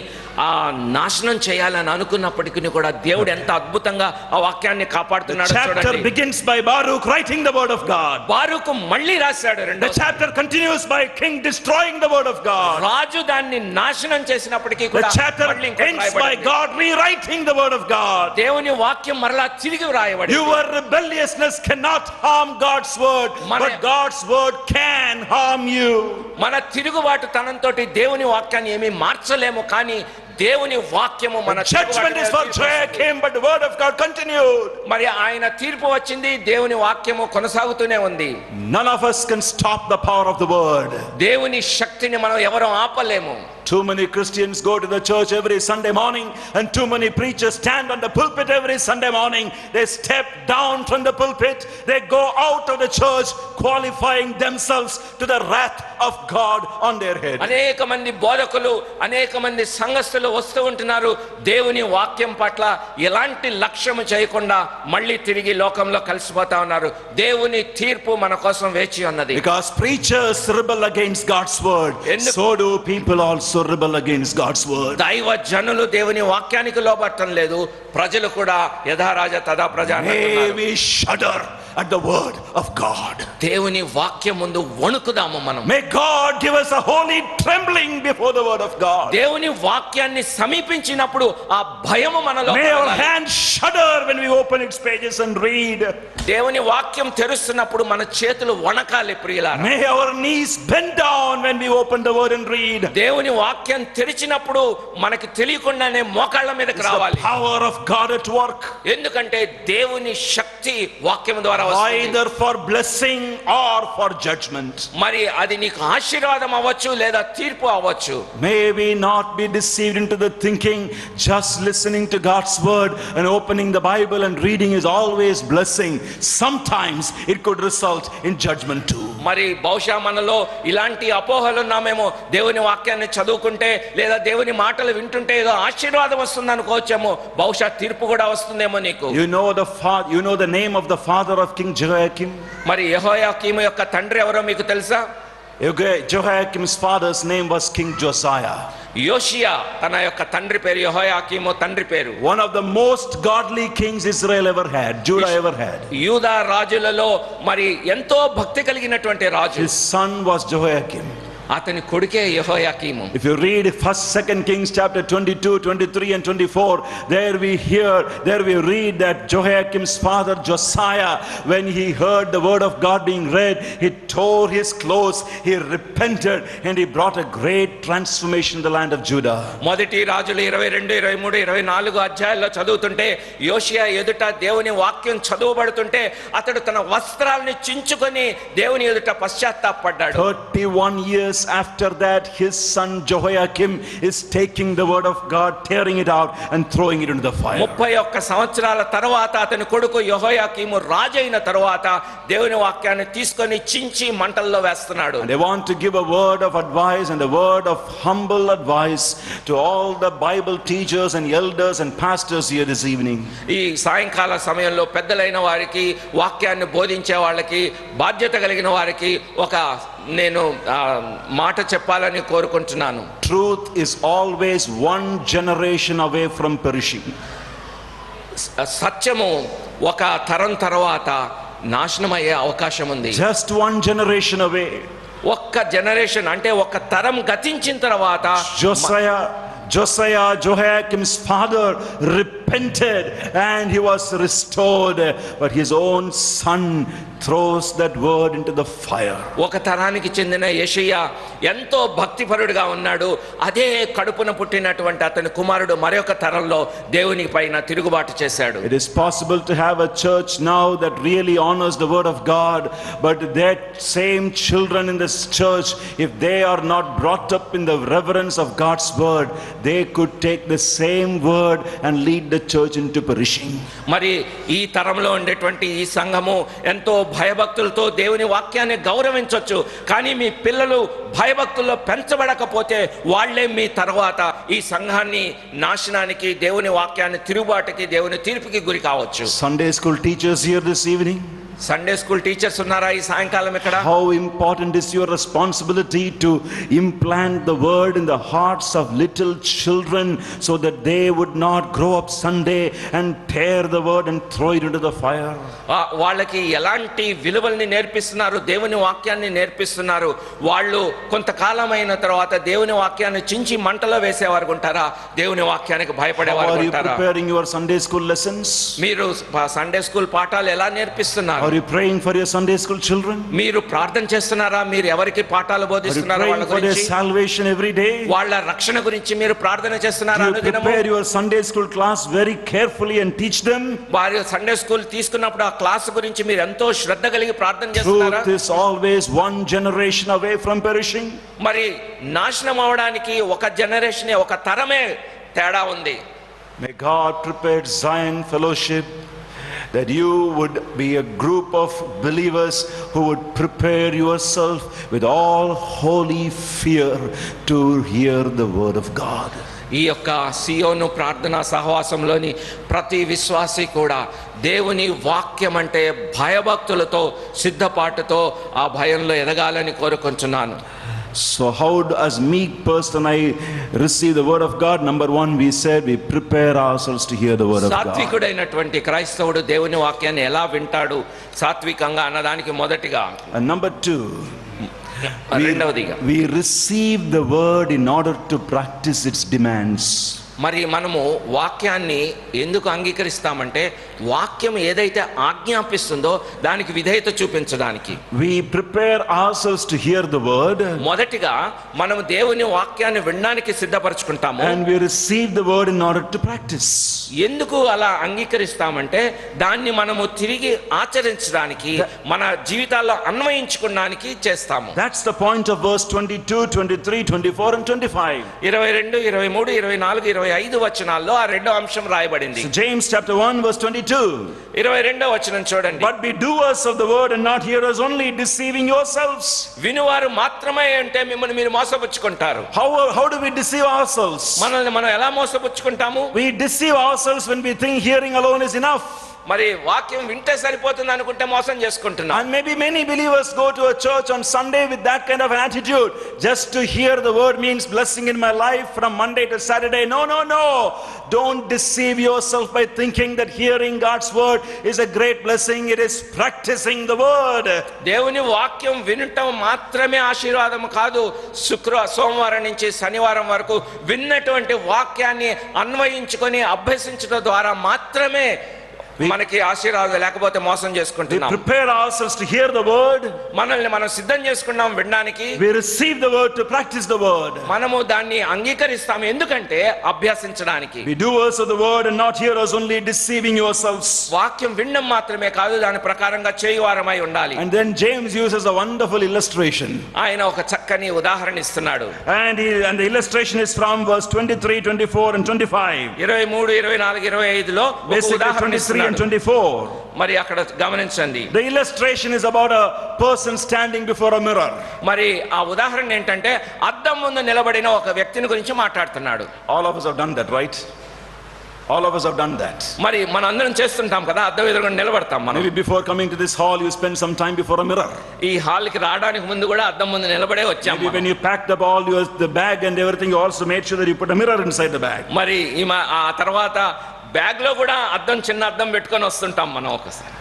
నాశనం చేయాలని అనుకున్నప్పటికీ కూడా దేవుడు ఎంత అద్భుతంగా ఆ వాక్యాన్ని కాపాడుతున్నాడు. Chapter begins by Baruch writing the word of God. బారూకు మళ్ళీ రాశాడు. The chapter continues by king destroying the word of God. రాజు దాన్ని నాశనం చేసినప్పటికీ The కూడా chapter ends by God rewriting the word of God. దేవుని వాక్యం మరలా తిరిగి వ్రాయబడింది. Your rebelliousness cannot harm God's word, but God's word can harm you. మన తిరుగుబాటు తనంతోటి దేవుని వాక్యాన్ని ఏమీ మార్చలేము, కానీ దేవుని వాక్యము మన Judgment is for Jehoiakim, but the word of God continued. మరి ఆయన తీర్పు వచ్చింది, దేవుని వాక్యము కొనసాగుతూనే ఉంది. None of us can stop the power of the word. దేవుని శక్తిని మనం ఎవరు ఆపలేము. Too many Christians go to the church every Sunday morning, and too many preachers stand on the pulpit every Sunday morning. They step down from the pulpit, they go out of the church, qualifying themselves to the wrath of God on their head. అనేక మంది బోధకులు, అనేక మంది సంఘస్థులు వస్తూ ఉంటున్నారు, దేవుని వాక్యం పట్ల ఎలాంటి లక్ష్యము చేయకుండా మళ్ళీ తిరిగి లోకంలో కలిసిపోతా ఉన్నారు. దేవుని తీర్పు మన కోసం వేచి ఉన్నది. Because preachers rebel against God's word, so do people also rebel against God's word. దైవ జనులు దేవుని వాక్యానికి లోబడటం లేదు, ప్రజలు కూడా యథారాజ తదా ప్రజ May we shudder at the word of God. దేవుని వాక్యం ముందు వణుకుదాము మనం. May God give us a holy trembling before the word of God. దేవుని వాక్యాన్ని సమీపించినప్పుడు ఆ భయము మనలో May our కలగాలి. hands shudder when we open its pages and read. దేవుని వాక్యం తెరుస్తున్నప్పుడు మన చేతులు వణకాలి ప్రియులారా. May our knees bend down when we open the word and read. దేవుని వాక్యం తెరిచినప్పుడు మనకి తెలియకుండానే మోకాళ్ళ మీదకి It's రావాలి. the power of God at work, ఎందుకంటే దేవుని శక్తి వాక్యం ద్వారా వస్తుంది. either for blessing or for judgment. మరి అది నీకు ఆశీర్వాదం అవ్వచ్చు లేదా తీర్పు అవ్వచ్చు. May we not be deceived into the thinking just listening to God's word and opening the Bible and reading is always blessing. Sometimes it could result in judgment too. మరి బహుశా మనలో ఇలాంటి అపోహలు ఉన్నామేమో, దేవుని వాక్యాన్ని చదువుకుంటే లేదా దేవుని మాటలు వింటుంటే ఏదో ఆశీర్వాదం వస్తుంది అనుకోవచ్చేమో, బహుశా తీర్పు కూడా వస్తుందేమో నీకు. You know the name of the father of King Jehoiakim? మరి యెహోయాకీము యొక్క తండ్రి ఎవరో మీకు తెలుసా? Jehoiakim's father's name was King Josiah. యోషియా తన యొక్క తండ్రి పేరు, యెహోయాకీము తండ్రి పేరు. One of the most godly kings Israel ever had, Judah ever had. యూదా రాజులలో మరి ఎంతో భక్తి కలిగినటువంటి రాజు. His son was Jehoiakim. అతని కొడుకే యెహోయాకీము. If you read 1st 2nd Kings chapter 22, 23 and 24, there we read that Jehoiakim's father Josiah, when he heard the word of God being read, he tore his clothes, he repented, and he brought a great transformation in the land of Judah. మొదటి రాజులు 22, 23, 24 అధ్యాయాల్లో చదువుతుంటే యోషియా ఎదుట దేవుని వాక్యం చదువుబడుతుంటే అతడు తన వస్త్రాల్ని చించుకొని దేవుని ఎదుట పశ్చాత్తాపడ్డాడు. 31 years after that, his son Jehoiakim is taking the word of God, tearing it out and throwing it into the fire. 31 సంవత్సరాల తర్వాత అతని కొడుకు యెహోయాకీము రాజైన తర్వాత దేవుని వాక్యాన్ని తీసుకొని చించి మంటల్లో వేస్తున్నాడు. And I want to give a word of advice and a word of humble advice to all the Bible teachers and elders and pastors here this evening. ఈ సాయంకాల సమయంలో పెద్దలైన వారికి, వాక్యాన్ని బోధించే వాళ్ళకి, బాధ్యత కలిగిన వారికి ఒక నేను మాట చెప్పాలని కోరుకుంటున్నాను. Truth is always one generation away from perishing. సత్యము ఒక తరం తర్వాత నాశనమయ్యే అవకాశం ఉంది. Just one generation away. ఒక్క జనరేషన్ అంటే ఒక తరం గతించిన తర్వాత Jehoiakim's father repented and he was restored, but his own son throws that word into the fire. ఒక తరానికి చెందిన యెషయా ఎంతో భక్తిపరుడుగా ఉన్నాడు. అదే కడుపున పుట్టినటువంటి అతని కుమారుడు మరొక తరంలో దేవుని పైన తిరుగుబాటు చేశాడు. It is possible to have a church now that really honors the word of God, but that same children in this church, if they are not brought up in the reverence of God's word, they could take the same word and lead the church into perishing. మరి ఈ తరంలో ఉండేటువంటి ఈ సంఘము ఎంతో భయభక్తులతో దేవుని వాక్యాన్ని గౌరవించవచ్చు, కానీ మీ పిల్లలు భయభక్తుల్లో పెంచబడకపోతే వాళ్ళే మీ తర్వాత ఈ సంఘాన్ని నాశనానికి, దేవుని వాక్యాన్ని తిరుగుబాటుకి, దేవుని తీర్పుకి గురి కావచ్చు. Sunday school teachers here this evening, Sunday school teachers ఉన్నారా ఈ సాయంకాలం ఇక్కడ? how important is your responsibility to implant the word in the hearts of little children so that they would not grow up Sunday and tear the word and throw it into the fire. వాళ్ళకి ఎలాంటి విలువల్ని నేర్పిస్తున్నారు, దేవుని వాక్యాన్ని నేర్పిస్తున్నారు. వాళ్ళు కొంతకాలం అయిన తర్వాత దేవుని వాక్యాన్ని చించి మంటలో వేసేవారు ఉంటారా, దేవుని వాక్యానికి భయపడేవారు How are you ఉంటారా? preparing your Sunday school lessons? మీరు సండే స్కూల్ పాఠాలు ఎలా నేర్పిస్తున్నారు? Are you praying for your Sunday school children? మీరు ప్రార్థన చేస్తున్నారా? మీరు ఎవరికి పాఠాలు Are you బోధిస్తున్నారా? వాళ్ళ praying for their గురించి, salvation every day? వాళ్ళ రక్షణ గురించి మీరు ప్రార్థన చేస్తున్నారా? Do you అనుదినము prepare your Sunday school class very carefully and teach them? వారి సండే స్కూల్ తీసుకున్నప్పుడు ఆ క్లాస్ గురించి మీరు ఎంతో శ్రద్ధ కలిగి ప్రార్థన చేస్తున్నారా? Truth is always one generation away from perishing. మరి నాశనం అవడానికి ఒక జనరేషన్, ఒక తరమే తేడా ఉంది. May God prepare Zion Fellowship that you would be a group of believers who would prepare yourself with all holy fear to hear the word of God. ఈ యొక్క సియోను ప్రార్థనా సహవాసంలోని ప్రతి విశ్వాసి కూడా దేవుని వాక్యం అంటే భయభక్తులతో, సిద్ధపాటుతో ఆ భయంలో ఎదగాలని కోరుకుంటున్నాను. So how as meek person I receive the word of God? Number one, we said we prepare ourselves to hear the word of God. సాత్వికుడైనటువంటి క్రైస్తవుడు దేవుని వాక్యాన్ని ఎలా వింటాడు సాత్వికంగా అన్నదానికి మొదటిగా, And number two, రెండవదిగా we receive the word in order to practice its demands. మరి మనము వాక్యాన్ని ఎందుకు అంగీకరిస్తామంటే వాక్యం ఏదైతే ఆజ్ఞాపిస్తుందో దానికి విధేయత చూపించడానికి. We prepare ourselves to hear the word, మొదటిగా మనము దేవుని వాక్యాన్ని వినడానికి సిద్ధపరచుకుంటాము. and we receive the word in order to practice. ఎందుకు అలా అంగీకరిస్తామంటే దాన్ని మనము తిరిగి ఆచరించడానికి, మన జీవితాల్లో అన్వయించుకోవడానికి చేస్తాము. That's the point of verse 22, 23, 24 and 25. 22, 23, 24, 25 వచనాల్లో ఆ రెండో అంశం రాయబడింది. So James chapter 1 verse 22. 22వ వచనం చూడండి. But be doers of the word and not hearers only, deceiving yourselves. వినువారు మాత్రమే అంటే మిమ్మల్ని మీరు మోసపుచ్చుకుంటారు. How do we deceive ourselves? మనల్ని మనం ఎలా మోసపుచ్చుకుంటాము? We deceive ourselves when we think hearing alone is enough. మరి వాక్యం వింటే సరిపోతుంది అనుకుంటే మోసం చేసుకుంటున్నాం. And maybe many believers go to a church on Sunday with that kind of an attitude. Just to hear the word means blessing in my life from Monday to Saturday. No, no, no. Don't deceive yourself by thinking that hearing God's word is a great blessing. It is practicing the word. దేవుని వాక్యం వినటం మాత్రమే ఆశీర్వాదం కాదు. సోమవారం నుంచి శనివారం వరకు విన్నటువంటి వాక్యాన్ని అన్వయించుకొని అభ్యసించడం ద్వారా మాత్రమే మనకి ఆశీర్వాదం, లేకపోతే మోసం చేసుకుంటున్నాం. We prepare ourselves to hear the word. మనల్ని మనం సిద్ధం చేసుకున్నాం వినడానికి. We receive the word to practice the word. మనము దాన్ని అంగీకరిస్తాము ఎందుకంటే అభ్యసించడానికి. We doers of the word and not hearers only, deceiving yourselves. వాక్యం వినడం మాత్రమే కాదు, దాని ప్రకారంగా చేయువారమై ఉండాలి. And then James uses a wonderful illustration. ఆయన ఒక చక్కని ఉదాహరణ ఇస్తున్నాడు. And the illustration is from verse 23, 24 and 25. 23, 24, 25లో ఒక Basically ఉదాహరణ 23 ఇస్తున్నాడు. and 24. మరి అక్కడ గమనించండి. The illustration is about a person standing before a mirror. మరి ఆ ఉదాహరణ ఏంటంటే అద్దం ముందు నిలబడిన ఒక వ్యక్తిని గురించి మాట్లాడుతున్నాడు. All of us have done that, right? All of us have done that. మరి మనం అందరం చేస్తుంటాం కదా, అద్దం ఎదురుగా నిలబడతాం మనం. Maybe before coming to this hall you spend some time before a mirror. ఈ హాల్ కి రావడానికి ముందు కూడా అద్దం ముందు నిలబడే వచ్చాం. Maybe when you packed up all the bag and everything, you also made sure that you put a mirror inside the bag. మరి ఆ తర్వాత బ్యాగ్ లో కూడా అద్దం, చిన్న అద్దం పెట్టుకొని వస్తుంటాం మనం ఒకసారి.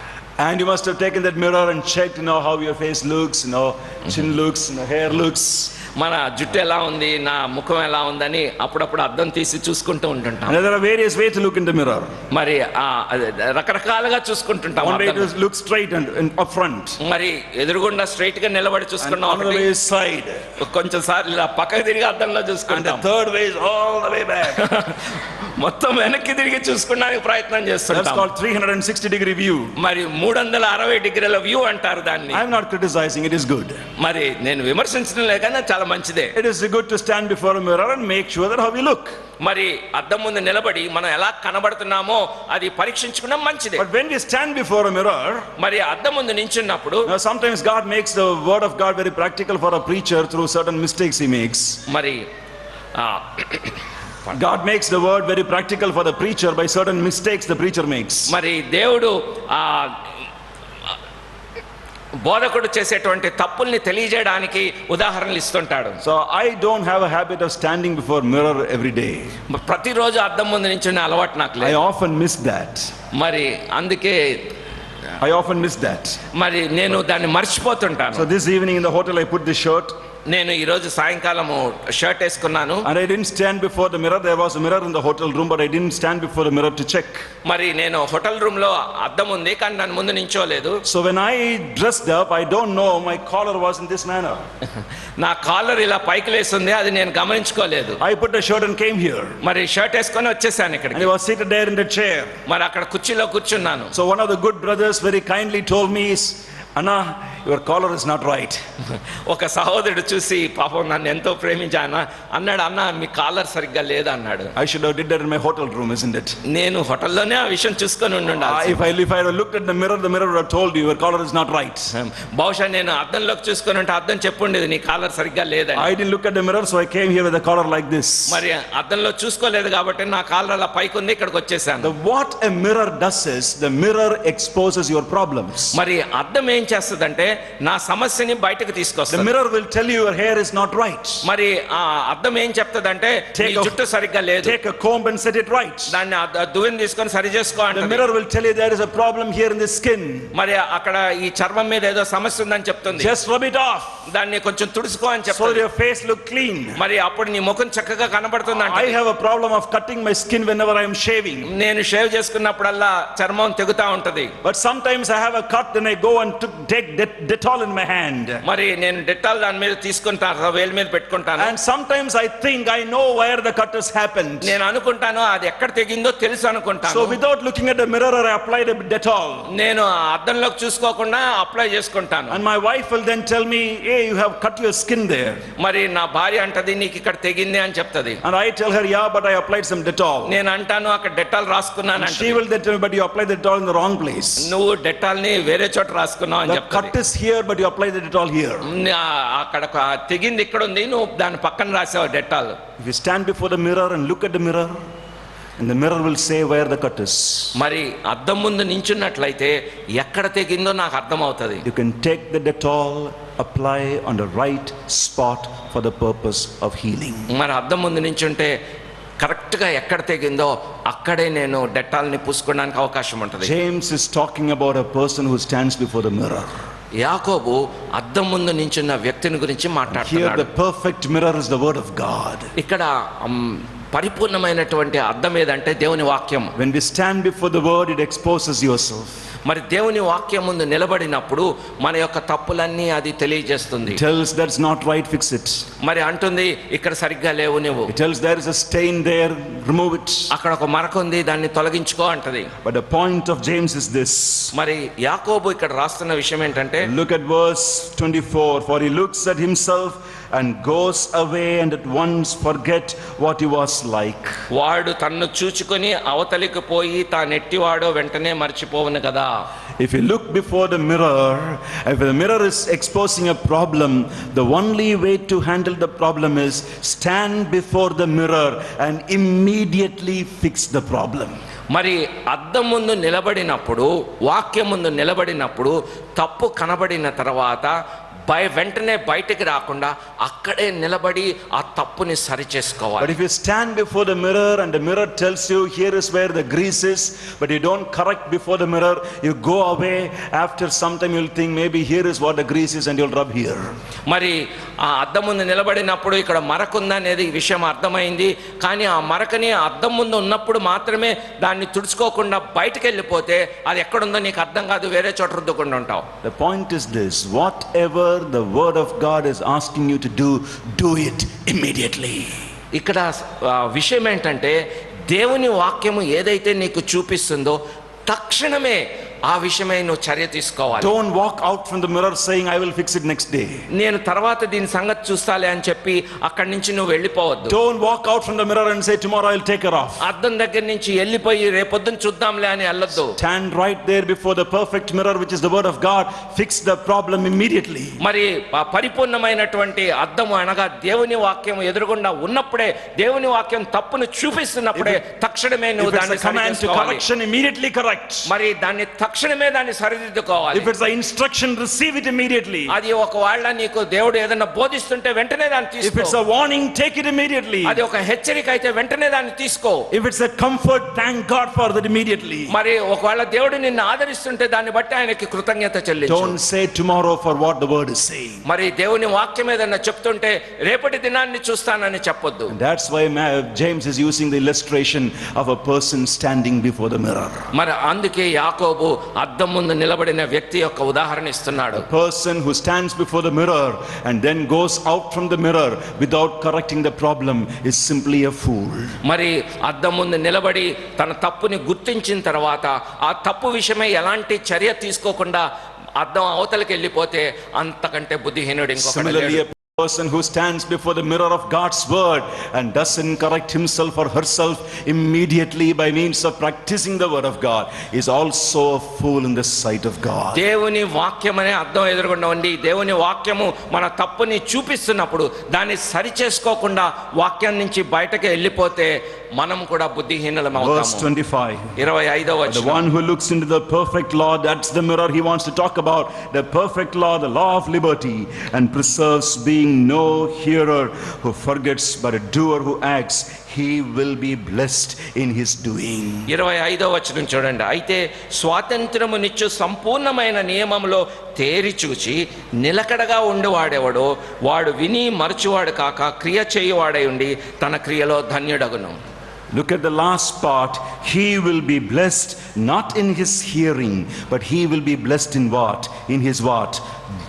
And you must have taken that mirror and checked, how your face looks, chin looks, hair looks. మన జుట్టు ఎలా ఉంది, నా ముఖం ఎలా ఉందని అప్పుడప్పుడు అద్దం తీసి చూసుకుంటూ ఉంటుంటాం. And there are various ways to look in the mirror. మరి రకరకాలుగా చూసుకుంటుంటాం. One way to look straight and up front. మరి ఎదురుగుండా స్ట్రైట్ గా నిలబడి చూసుకున్నాం. Another way is side. కొంచెం సార్లు ఇలా పక్కకు తిరిగి అద్దంలో And the చూసుకుంటాం. third way is all the way back. మొత్తం వెనక్కి తిరిగి చూసుకోవడానికి ప్రయత్నం That's చేస్తుంటాం. called 360-degree view. మరి 360 డిగ్రీల వ్యూ అంటారు దాన్ని. I'm not criticizing, it is good. మరి నేను విమర్శించడం లేకన్నా చాలా మంచిదే. It is good to stand before a mirror and make sure that how we look. మరి అద్దం ముందు నిలబడి మనం ఎలా కనబడుతున్నామో అది పరీక్షించుకోవడం మంచిదే. But when we stand before a mirror, మరి అద్దం ముందు నించున్నప్పుడు sometimes God makes the word of God very practical for a preacher through certain mistakes he makes. మరి God makes the word very practical for the preacher by certain mistakes the preacher makes. మరి దేవుడు బోధకుడు చేసేటువంటి తప్పుల్ని తెలియజేయడానికి ఉదాహరణలు ఇస్తుంటాడు. So I don't have a habit of standing before mirror every day. ప్రతిరోజు అద్దం ముందు నించునే అలవాటు నాకు I లేదు. often miss that. మరి అందుకే I often miss that. మరి నేను దాన్ని మర్చిపోతుంటాను. So this evening in the hotel I put this shirt. నేను ఈరోజు సాయంకాలము షర్ట్ వేసుకున్నాను. And I didn't stand before the mirror. There was a mirror in the hotel room, but I didn't stand before the mirror to check. మరి నేను hotel room లో అద్దం ఉంది కానీ దాని ముందు నించోలేదు. So when I dressed up, I don't know my collar was in this manner. నా caller ఇలా పైకి లేస్తుంది, అది నేను గమనించుకోలేదు. I put a shirt and came here. మరి షర్ట్ వేసుకొని వచ్చేసాను And ఇక్కడికి. he was seated there in the chair. మరి అక్కడ కుర్చీలో కూర్చున్నాను. So one of the good brothers very kindly told me, Anna, your collar is not right. ఒక సహోదరుడు చూసి పాపం నన్ను ఎంతో ప్రేమించాను అన్నాడు, అన్న మీ కాలర్ సరిగ్గా లేదు అన్నాడు. I should have did that in my hotel room, isn't it? నేను హోటల్లోనే ఆ విషయం చూసుకొని ఉండాలి. If I had looked at the mirror would have told you your collar is not right. బహుశా నేను అద్దంలోకి చూసుకొని ఉంటే అద్దం చెప్పుండేది నీ కాలర్ సరిగ్గా లేదని. I didn't look at the mirror, so I came here with a collar like this. మరి అద్దంలో చూసుకోలేదు కాబట్టి నా కాలర్ అలా పైకి ఉంది, ఇక్కడికి వచ్చేసాను. What a mirror does is the mirror exposes your problems. మరి అద్దం ఏం చేస్తుందంటే నా సమస్యని బయటకు The తీసుకొస్తుంది. mirror will tell you your hair is not right. మరి ఆ అద్దం ఏం చెప్తుందంటే Take నీ a- జుట్టు సరిగ్గా లేదు, Take a comb and set it right. దాన్ని దువ్వెన తీసుకొని సరి చేసుకో The అంటది. mirror will tell you there is a problem here in the skin. మరి అక్కడ ఈ చర్మం మీద ఏదో సమస్య ఉందని చెప్తుంది, Just rub it off దాన్ని కొంచెం తుడుచుకో అని so that చెప్తుంది. your face look clean. మరి అప్పుడు నీ ముఖం చక్కగా కనబడుతుంది I అంటది. have a problem of cutting my skin whenever I am shaving. నేను షేవ్ చేసుకున్నప్పుడల్లా చర్మం తెగుతా ఉంటది. But sometimes I have a cut and I go and take Dettol in my hand. మరి నేను డెటాల్ దాని మీద తీసుకుంటాను, వేలు మీద పెట్టుకుంటాను. And sometimes I think I know where the cut has happened. నేను అనుకుంటాను అది ఎక్కడ తెగిందో తెలుసు అనుకుంటాను. So without looking at the mirror, I applied a Dettol. నేను ఆ అద్దంలోకి చూసుకోకుండా అప్లై చేసుకుంటాను. And my wife will then tell me, hey, you have cut your skin there. మరి నా భార్య అంటది నీకు ఇక్కడ తెగింది అని చెప్తది. And I tell her, yeah, but I applied some Dettol. నేను అంటాను అక్కడ డెటాల్ రాసుకున్నాను And she అంటే, will then tell me, but you applied the Dettol in the wrong place. నువ్వు డెటాల్ ని వేరే చోట రాసుకున్నావు అని The cut చెప్తాను. is here, but you applied the Dettol here. అక్కడ ఒక తెగింది ఇక్కడ ఉంది, నువ్వు దాని పక్కన రాసావు Dettol. If you stand before the mirror and look at the mirror, and the mirror will say where the cut is. మరి అద్దం ముందు నించున్నట్లయితే ఎక్కడ తెగిందో నాకు అర్థం అవుతుంది. You can take the Dettol, apply on the right spot for the purpose of healing. మరి అద్దం ముందు నించుంటే కరెక్ట్గా ఎక్కడ తెగిందో అక్కడే నేను డెటాల్ని పూసుకోవడానికి అవకాశం ఉంటుంది. James is talking about a person who stands before the mirror. యాకోబు అద్దం ముందు నించున్న వ్యక్తిని గురించి Here మాట్లాడుతున్నాడు. the perfect mirror is the word of God. ఇక్కడ పరిపూర్ణమైనటువంటి అద్దం ఏదంటే దేవుని వాక్యం. When we stand before the word, it exposes yourself. మరి దేవుని వాక్యం ముందు నిలబడినప్పుడు మన యొక్క తప్పులన్నీ అది తెలియజేస్తుంది. It tells that's not right, fix it. మరి అంటుంది ఇక్కడ సరిగ్గా లేవు నువ్వు, It tells there is a stain there, remove it. అక్కడ ఒక మరక ఉంది దాన్ని తొలగించుకో అంటది. But the point of James is this. మరి యాకోబు ఇక్కడ రాస్తున్న విషయం ఏంటంటే, Look at verse 24. For he looks at himself and goes away and at once forget what he was like. వాడు తన్ను చూచుకొని అవతలికి పోయి తానెట్టివాడో వెంటనే మర్చిపోవును కదా. If you look before the mirror, if the mirror is exposing a problem, the only way to handle the problem is stand before the mirror and immediately fix the problem. మరి అద్దం ముందు నిలబడినప్పుడు, వాక్యం ముందు నిలబడినప్పుడు తప్పు కనబడిన తర్వాత వెంటనే బయటికి రాకుండా అక్కడే నిలబడి ఆ తప్పుని సరి చేసుకోవాలి. But if you stand before the mirror and the mirror tells you here is where the grease is, but you don't correct before the mirror, you go away, after some time you'll think maybe here is what the grease is and you'll rub here. మరి ఆ అద్దం ముందు నిలబడినప్పుడు ఇక్కడ మరక ఉందనేది విషయం అర్థమైంది, కానీ ఆ మరకని అద్దం ముందు ఉన్నప్పుడు మాత్రమే దాన్ని తుడుచుకోకుండా బయటకు వెళ్ళిపోతే అది ఎక్కడుందో నీకు అర్థం కాదు, వేరే చోట రుద్దుకుండా ఉంటావు. The point is this, whatever the word of God is asking you to do it immediately. ఇక్కడ విషయం ఏంటంటే దేవుని వాక్యము ఏదైతే నీకు చూపిస్తుందో తక్షణమే ఆ విషయమై నువ్వు చర్య తీసుకోవాలి. Don't walk out from the mirror saying I will fix it next day. నేను తర్వాత దీని సంగతి చూస్తాలే అని చెప్పి అక్కడి నుంచి నువ్వు వెళ్ళిపోవద్దు. Don't walk out from the mirror and say tomorrow I'll take her off. అద్దం దగ్గర నుంచి వెళ్ళిపోయి రేపొద్దున చూద్దాంలే అని వెళ్ళొద్దు. Stand right there before the perfect mirror which is the word of God. Fix the problem immediately. మరి ఆ పరిపూర్ణమైనటువంటి అద్దము అనగా దేవుని వాక్యం ఎదురుగుండా ఉన్నప్పుడే, దేవుని వాక్యం తప్పును చూపిస్తున్నప్పుడే తక్షణమే నువ్వు దాన్ని command to correction, immediately correct. మరి దాన్ని తక్షణమే దాన్ని సరిదిద్దుకోవాలి. If it's an instruction, receive it immediately. అది ఒకవేళ నీకు దేవుడు ఏదైనా బోధిస్తుంటే వెంటనే దాన్ని If it's తీసుకో. a warning, take it immediately. అది ఒక హెచ్చరిక అయితే వెంటనే దాన్ని తీసుకో. If it's a comfort, thank God for that immediately. మరి ఒకవేళ దేవుడు నిన్ను ఆదరిస్తుంటే దాన్ని బట్టి ఆయనకి కృతజ్ఞత చెల్లించు. Don't say tomorrow for what the word is saying. మరి దేవుని వాక్యం ఏదన్నా చెప్తుంటే రేపటి దినాన్ని చూస్తానని చెప్పొద్దు. And that's why James is using the illustration of a person standing before the mirror. మరి అందుకే యాకోబు అద్దం ముందు నిలబడిన వ్యక్తి యొక్క ఉదాహరణ ఇస్తున్నాడు. A person who stands before the mirror and then goes out from the mirror without correcting the problem is simply a fool. మరి అద్దం ముందు నిలబడి తన తప్పుని గుర్తించిన తర్వాత ఆ తప్పు విషయమై ఎలాంటి చర్య తీసుకోకుండా అద్దం అవతలకి వెళ్ళిపోతే అంతకంటే బుద్ధిహీనుడు ఇంకొకడు Similarly, లేడు. a person who stands before the mirror of God's word and doesn't correct himself or herself immediately by means of practicing the word of God is also a fool in the sight of God. దేవుని వాక్యం అనే అద్దం ఎదురుగుండా ఉండి దేవుని వాక్యము మన తప్పుని చూపిస్తున్నప్పుడు దాన్ని సరి చేసుకోకుండా వాక్యం నుంచి బయటకు వెళ్ళిపోతే మనం కూడా బుద్ధిహీనులం Verse అవుతాము. 25. 25వ The వచనం. one who looks into the perfect law, that's the mirror he wants to talk about. The perfect law, the law of liberty, and preserves, being no hearer who forgets, but a doer who acts, he will be blessed in his doing. 25వ వచనం చూడండి. అయితే స్వాతంత్రమునిచ్చు సంపూర్ణమైన నియమంలో తేరి చూచి నిలకడగా ఉండువాడెవడో వాడు విని మరచువాడు కాక క్రియ చేయువాడై ఉండి తన క్రియలో ధన్యుడగును. Look at the last part. He will be blessed not in his hearing, but he will be blessed in what? In his what?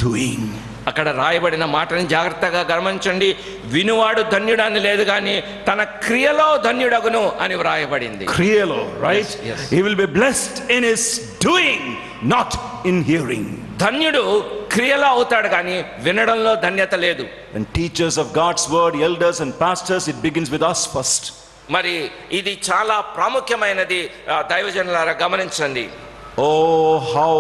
Doing. అక్కడ రాయబడిన మాటని జాగ్రత్తగా గమనించండి. వినువాడు ధన్యుడు అని లేదు కానీ తన క్రియలో ధన్యుడగును అని వ్రాయబడింది. Kriyalo, right? Yes, yes. He will be blessed in his doing, not in hearing. ధన్యుడు క్రియలో అవుతాడు కానీ వినడంలో ధన్యత లేదు. And teachers of God's word, elders and pastors, it begins with us first. మరి ఇది చాలా ప్రాముఖ్యమైనది. దైవజనులారా గమనించండి. Oh, how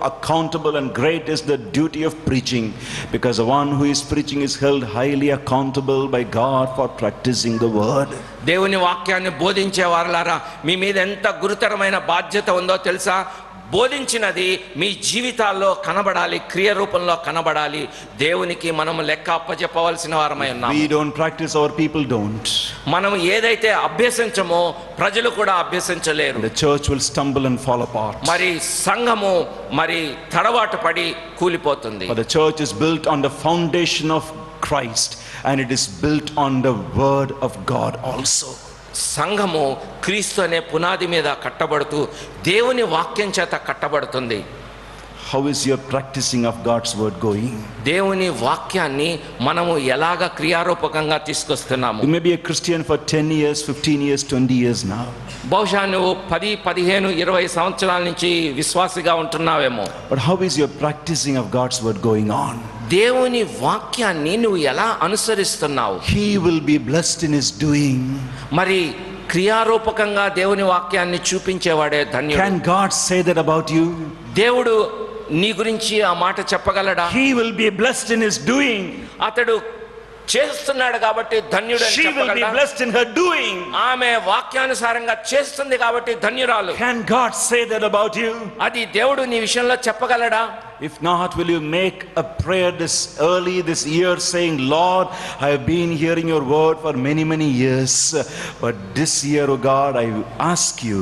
accountable and great is the duty of preaching, because the one who is preaching is held highly accountable by God for practicing the word. దేవుని వాక్యాన్ని బోధించే వారలారా మీ మీద ఎంత గురుతరమైన బాధ్యత ఉందో తెలుసా? బోధించినది మీ జీవితాల్లో కనబడాలి, క్రియ రూపంలో కనబడాలి. దేవునికి మనం లెక్క అప్పచెప్పవలసిన వారమై ఉన్నాం. We don't practice, our people don't. మనం ఏదైతే అభ్యసించమో ప్రజలు కూడా అభ్యసించలేరు. The church will stumble and fall apart. మరి సంఘము మరి తడబాటు పడి కూలిపోతుంది. But the church is built on the foundation of Christ, and it is built on the word of God also. సంఘము క్రీస్తు అనే పునాది మీద కట్టబడుతూ దేవుని వాక్యం చేత కట్టబడుతుంది. How is your practicing of God's word going? దేవుని వాక్యాన్ని మనము ఎలాగ క్రియారూపకంగా తీసుకొస్తున్నాము? You may be a Christian for 10 years, 15 years, 20 years now. బహుశా నువ్వు 10, 15, 20 సంవత్సరాల నుంచి విశ్వాసిగా ఉంటున్నావేమో. But how is your practicing of God's word going on? దేవుని వాక్యాన్ని నువ్వు ఎలా అనుసరిస్తున్నావు? He will be blessed in his doing. మరి క్రియారూపకంగా దేవుని వాక్యాన్ని చూపించేవాడే ధన్యుడు. Can God say that about you? దేవుడు నీ గురించి ఆ మాట చెప్పగలడా? He will be blessed in his doing. అతడు చేస్తున్నాడు కాబట్టి ధన్యుడు అని She will be చెప్పగలడా? blessed in her doing. ఆమె వాక్యానుసారంగా చేస్తుంది కాబట్టి ధన్యురాలు. Can God say that about you? అది దేవుడు నీ విషయంలో చెప్పగలడా? If not, will you make a prayer this year saying, Lord, I have been hearing your word for many, many years, but this year, oh God, I ask you,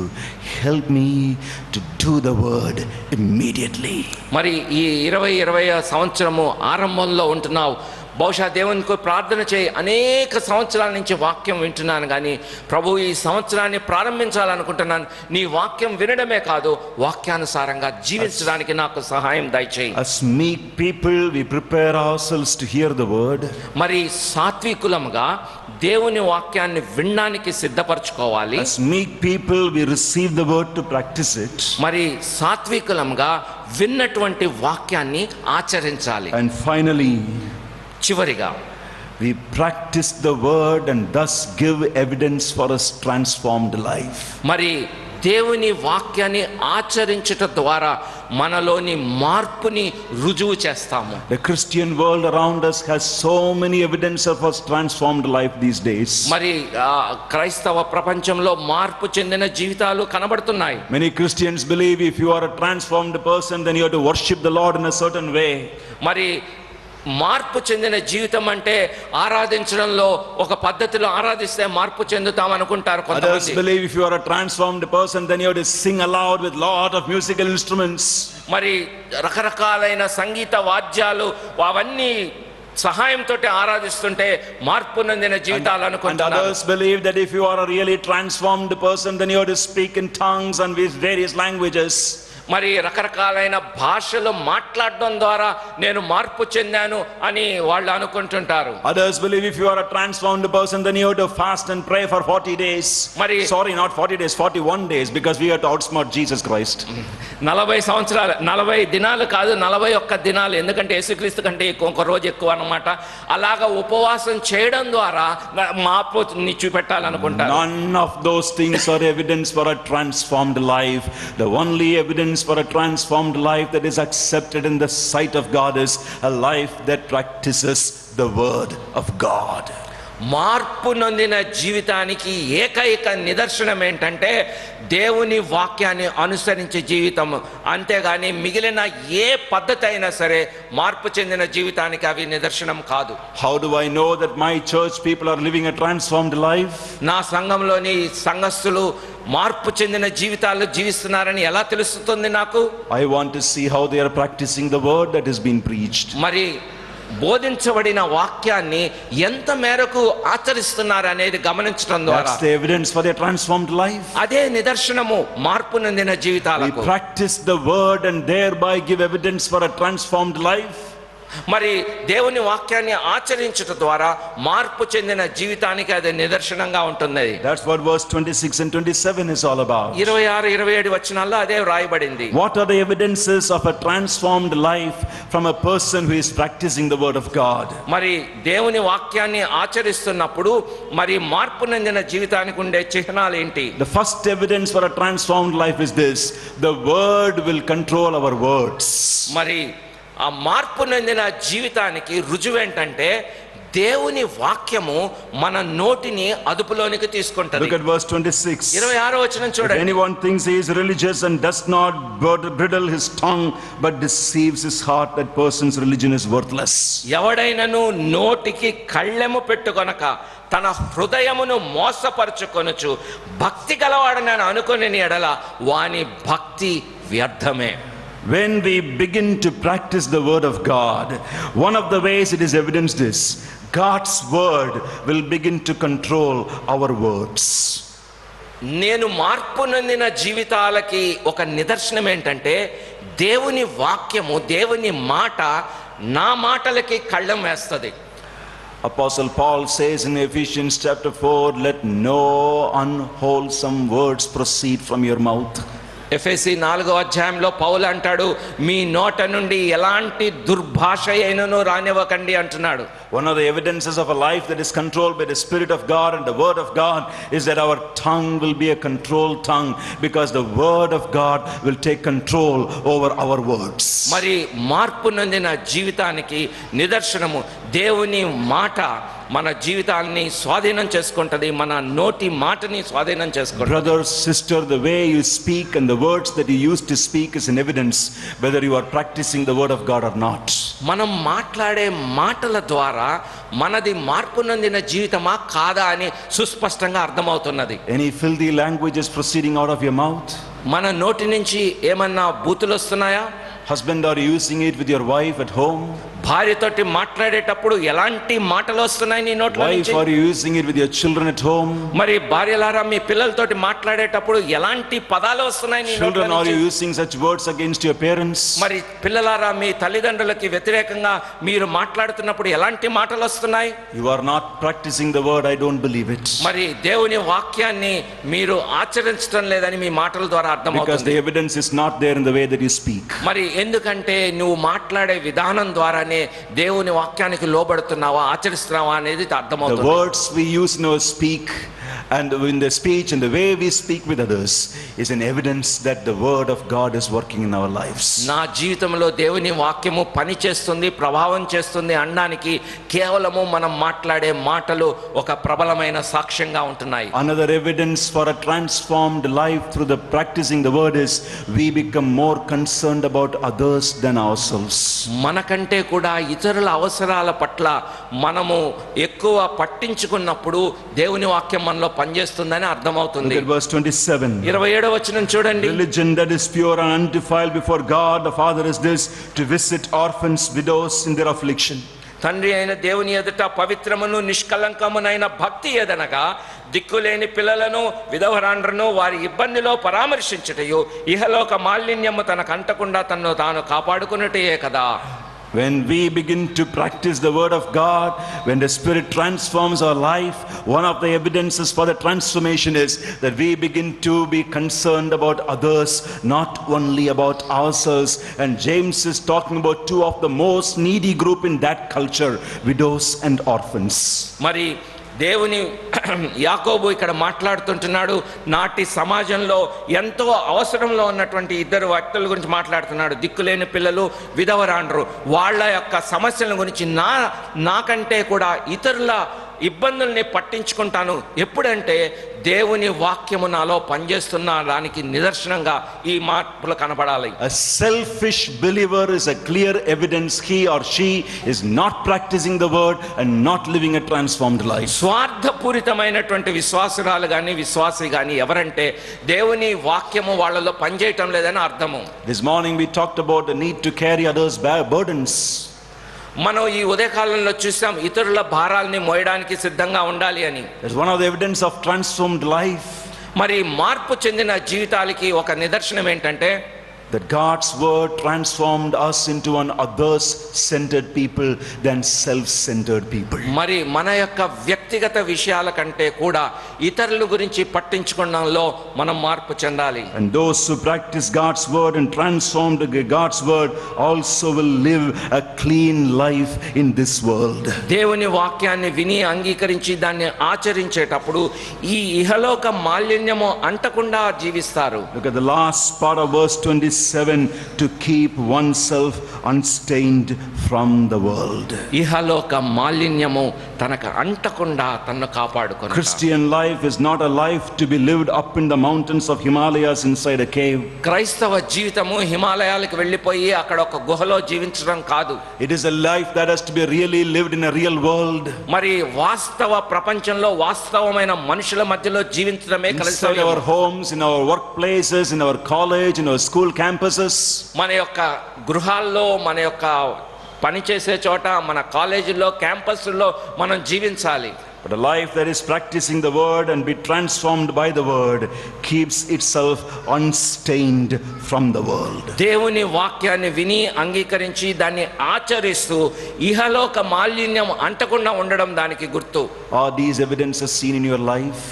help me to do the word immediately. మరి ఈ 2020 సంవత్సరము ఆరంభంలో ఉంటున్నావు. బహుశా దేవునికి ప్రార్థన చేయి. అనేక సంవత్సరాల నుంచి వాక్యం వింటున్నాను కానీ ప్రభు ఈ సంవత్సరాన్ని ప్రారంభించాలనుకుంటున్నాను. నీ వాక్యం వినడమే కాదు వాక్యానుసారంగా జీవించడానికి నాకు సహాయం దయచేయి. As meek people, we prepare ourselves to hear the word. మరి సాత్వికులముగా దేవుని వాక్యాన్ని వినడానికి సిద్ధపరచుకోవాలి. As meek people, we receive the word to practice it. మరి సాత్వికులముగా విన్నటువంటి వాక్యాన్ని ఆచరించాలి. And finally, చివరిగా we practice the word and thus give evidence for a transformed life. మరి దేవుని వాక్యాన్ని ఆచరించుట ద్వారా మనలోని మార్పుని రుజువు చేస్తాము. The Christian world around us has so many evidence of us transformed life these days. మరి క్రైస్తవ ప్రపంచంలో మార్పు చెందిన జీవితాలు కనబడుతున్నాయి. Many Christians believe if you are a transformed person, then you have to worship the Lord in a certain way. మరి మార్పు చెందిన జీవితం అంటే ఆరాధించడంలో ఒక పద్ధతిలో ఆరాధిస్తే మార్పు చెందుతాం అనుకుంటారు Others కొంతమంది. believe if you are a transformed person, then you have to sing aloud with lot of musical instruments. మరి రకరకాలైన సంగీత వాద్యాలు అవన్నీ సహాయంతో ఆరాధిస్తుంటే మార్పు నొందిన జీవితాలు And అనుకుంటున్నారు. others believe that if you are a really transformed person, then you have to speak in tongues and with various languages. మరి రకరకాలైన భాషలు మాట్లాడడం ద్వారా నేను మార్పు చెందాను అని వాళ్ళు అనుకుంటుంటారు. Others believe if you are a transformed person, then you have to fast and pray for 40 days. Sorry, not 40 days, 41 days, because we have to outsmart Jesus Christ. 40 సంవత్సరాలు 40 దినాలు కాదు 41 దినాలు, ఎందుకంటే యేసుక్రీస్తు కంటే ఒక రోజు ఎక్కువ అన్నమాట. అలాగా ఉపవాసం చేయడం ద్వారా మార్పుని చూపెట్టాలనుకుంటారు. None of those things are evidence for a transformed life. The only evidence for a transformed life that is accepted in the sight of God is a life that practices the word of God. మార్పు నొందిన జీవితానికి ఏకైక నిదర్శనం ఏంటంటే దేవుని వాక్యాన్ని అనుసరించే జీవితం. అంతేగాని మిగిలిన ఏ పద్ధతి అయినా సరే మార్పు చెందిన జీవితానికి అవి నిదర్శనం కాదు. How do I know that my church people are living a transformed life? నా సంఘంలోని సంఘస్థులు మార్పు చెందిన జీవితాలు జీవిస్తున్నారని ఎలా తెలుస్తుంది నాకు? I want to see how they are practicing the word that is being preached. మరి బోధించబడిన వాక్యాన్ని ఎంత మేరకు ఆచరిస్తున్నారు అనేది గమనించడం ద్వారా That's the evidence for their transformed life. అదే నిదర్శనము మార్పు నొందిన We జీవితాలకు. practice the word and thereby give evidence for a transformed life. మరి దేవుని వాక్యాన్ని ఆచరించడం ద్వారా మార్పు చెందిన జీవితానికి అది నిదర్శనంగా ఉంటుంది. That's what verse 26 and 27 is all about. 26, 27 వచనాల్లో అదే వ్రాయబడింది. What are the evidences of a transformed life from a person who is practicing the word of God? మరి దేవుని వాక్యాన్ని ఆచరిస్తున్నప్పుడు మరి మార్పు చెందిన జీవితానికి ఉండే చిహ్నాలు ఏంటి? The first evidence for a transformed life is this: the word will control our words. మరి ఆ మార్పు చెందిన జీవితానికి రుజువేంటంటే దేవుని వాక్యము మన నోటిని అదుపులోనికి తీసుకుంటది. Look at verse 26. 26వ వచనం If చూడండి. anyone thinks he is religious and does not bridle his tongue but deceives his heart, that person's religion is worthless. ఎవడైనను నోటికి కళ్ళెము పెట్టుకొనక తన హృదయమును మోసపరచుకొనుచు భక్తి గలవాడని అనుకుని ఎడల వాని భక్తి వ్యర్థమే. When we begin to practice the word of God, one of the ways it is evidenced is God's word will begin to control our words. నేను మార్పు నొందిన జీవితాలకి ఒక నిదర్శనం ఏంటంటే దేవుని వాక్యము, దేవుని మాట నా మాటలకి కళ్ళెం వేస్తుంది. Apostle Paul says in Ephesians chapter 4, let no unwholesome words proceed from your mouth. ఎఫెసీ 4వ అధ్యాయంలో పౌలు అంటాడు, మీ నోట నుండి ఎలాంటి దుర్భాష అయినను రానివ్వకండి అంటున్నాడు. One of the evidences of a life that is controlled by the Spirit of God and the Word of God is that our tongue will be a controlled tongue, because the Word of God will take control over our words. మరి మార్పు నొందిన జీవితానికి నిదర్శనము దేవుని మాట మన జీవితాన్ని స్వాధీనం చేసుకుంటది, మన నోటి మాటని స్వాధీనం చేసుకుంటది. Brother, sister, the way you speak and the words that you use to speak is an evidence whether you are practicing the word of God or not. మనం మాట్లాడే మాటల ద్వారా మనది మార్పు నొందిన జీవితమా కాదా అని సుస్పష్టంగా అర్థమవుతున్నది. Any filthy languages proceeding out of your mouth? మన నోటి నుంచి ఏమన్నా బూతులు వస్తున్నాయా? Husband, are you using it with your wife at home? భార్యతోటి మాట్లాడేటప్పుడు ఎలాంటి మాటలు వస్తున్నాయి నీ నోట్లో Wife, నుంచి? are you using it with your children at home? మరి భార్యలారా మీ పిల్లలతోటి మాట్లాడేటప్పుడు ఎలాంటి పదాలు వస్తున్నాయి నీ నోట్లో Children, are you నుంచి? using such words against your parents? మరి పిల్లలారా మీ తల్లిదండ్రులకి వ్యతిరేకంగా మీరు మాట్లాడుతున్నప్పుడు ఎలాంటి మాటలు వస్తున్నాయి? You are not practicing the word, I don't believe it. మరి దేవుని వాక్యాన్ని మీరు ఆచరించడం లేదని మీ మాటల ద్వారా Because అర్థమవుతుంది. the evidence is not there in the way that you speak. మరి ఎందుకంటే నువ్వు మాట్లాడే విధానం ద్వారానే దేవుని వాక్యానికి లోబడుతున్నావా, ఆచరిస్తున్నావా అనేది The అర్థమవుతుంది. words we use in our speak And in the speech and the way we speak with others is an evidence that the word of God is working in our lives. నా జీవితంలో దేవుని వాక్యము పని చేస్తుంది, ప్రభావం చేస్తుంది అనడానికి కేవలము మనం మాట్లాడే మాటలు ఒక ప్రబలమైన సాక్ష్యంగా ఉంటున్నాయి. Another evidence for a transformed life through the practicing the word is we become more concerned about others than ourselves. మనకంటే కూడా ఇతరుల అవసరాల పట్ల మనము ఎక్కువ పట్టించుకున్నప్పుడు దేవుని వాక్యం మనలో పనిచేస్తుందని అర్థమవుతుంది. Look at verse 27. 27వ వచనం చూడండి. Religion that is pure and undefiled before God the Father is this, to visit orphans, widows in their affliction. తండ్రి అయిన దేవుని ఎదుట పవిత్రమును నిష్కలంకమునైన భక్తి ఏదనగా దిక్కులేని పిల్లలను విధవరాండ్రను వారి ఇబ్బందిలో పరామర్శించుటయు ఇహలోక మాలిన్యము తనకు అంటకుండా తన్ను తాను కాపాడుకున్నటయే కదా. When we begin to practice the word of God, when the Spirit transforms our life, one of the evidences for the transformation is that we begin to be concerned about others, not only about ourselves. And James is talking about two of the most needy group in that culture, widows and orphans. మరి దేవుని యాకోబు ఇక్కడ మాట్లాడుతుంటున్నాడు, నాటి సమాజంలో ఎంతో అవసరంలో ఉన్నటువంటి ఇద్దరు వ్యక్తుల గురించి మాట్లాడుతున్నాడు. దిక్కులేని పిల్లలు, విధవరాండ్రు. వాళ్ళ యొక్క సమస్యల గురించి నాకంటే కూడా ఇతరుల ఇబ్బందుల్ని పట్టించుకుంటాను. ఎప్పుడంటే దేవుని వాక్యము నాలో పనిచేస్తున్న దానికి నిదర్శనంగా ఈ మార్పులు కనబడాలి. A selfish believer is a clear evidence he or she is not practicing the word and not living a transformed life. స్వార్థపూరితమైనటువంటి విశ్వాసురాలు కానీ విశ్వాసి కానీ ఎవరంటే దేవుని వాక్యము వాళ్ళలో పనిచేయటం లేదని అర్థము. This morning we talked about the need to carry others' burdens. మనం ఈ ఉదయకాలంలో చూసాం ఇతరుల భారాల్ని మోయడానికి సిద్ధంగా ఉండాలి అని. That's one of the evidence of transformed life. మరి మార్పు చెందిన జీవితాలకి ఒక నిదర్శనం ఏంటంటే that God's word transformed us into an others-centered people than self-centered people. మరి మన యొక్క వ్యక్తిగత విషయాల కంటే కూడా ఇతరుల గురించి పట్టించుకోవడంలో మనం మార్పు చెందాలి. And those who practice God's word and transformed God's word also will live a clean life in this world. దేవుని వాక్యాన్ని విని అంగీకరించి దాన్ని ఆచరించేటప్పుడు ఈ ఇహలోక మాలిన్యము అంటకుండా జీవిస్తారు. Look at the last part of verse 27, to keep oneself unstained from the world. ఇహలోక మాలిన్యము తనకు అంటకుండా తన్ను కాపాడుకొనుట. Christian life is not a life to be lived up in the mountains of Himalayas inside a cave. క్రైస్తవ జీవితము హిమాలయాలకు వెళ్ళిపోయి అక్కడ ఒక గుహలో జీవించడం కాదు. It is a life that has to be really lived in a real world. మరి వాస్తవ ప్రపంచంలో వాస్తవమైన మనుషుల మధ్యలో జీవించడమే Inside క్రైస్తవ్యం. our homes, in our workplaces, in our college, in our school campuses. మన యొక్క గృహాల్లో, మన యొక్క పనిచేసే చోట, మన కాలేజీల్లో, క్యాంపస్లో మనం జీవించాలి. But a life that is practicing the word and be transformed by the word keeps itself unstained from the world. దేవుని వాక్యాన్ని విని అంగీకరించి దాన్ని ఆచరిస్తూ ఇహలోక మాలిన్యం అంటకుండా ఉండడం దానికి గుర్తు. Are these evidences seen in your life?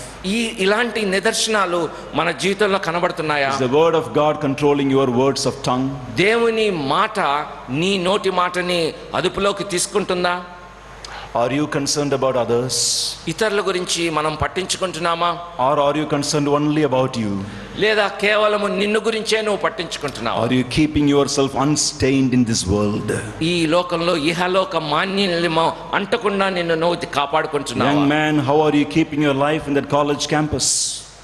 ఇలాంటి నిదర్శనాలు మన జీవితంలో కనబడుతున్నాయా? Is the word of God controlling your words of tongue? దేవుని మాట నీ నోటి మాటని అదుపులోకి తీసుకుంటుందా? Are you concerned about others? ఇతరుల గురించి మనం పట్టించుకుంటున్నామా? Or are you concerned only about you? లేదా కేవలము నిన్ను గురించే నువ్వు పట్టించుకుంటున్నావా? Are you keeping yourself unstained in this world? ఈ లోకంలో ఇహలోక మాలిన్యము అంటకుండా నిన్ను నువ్వు కాపాడుకుంటున్నావా? Young man, how are you keeping your life in that college campus?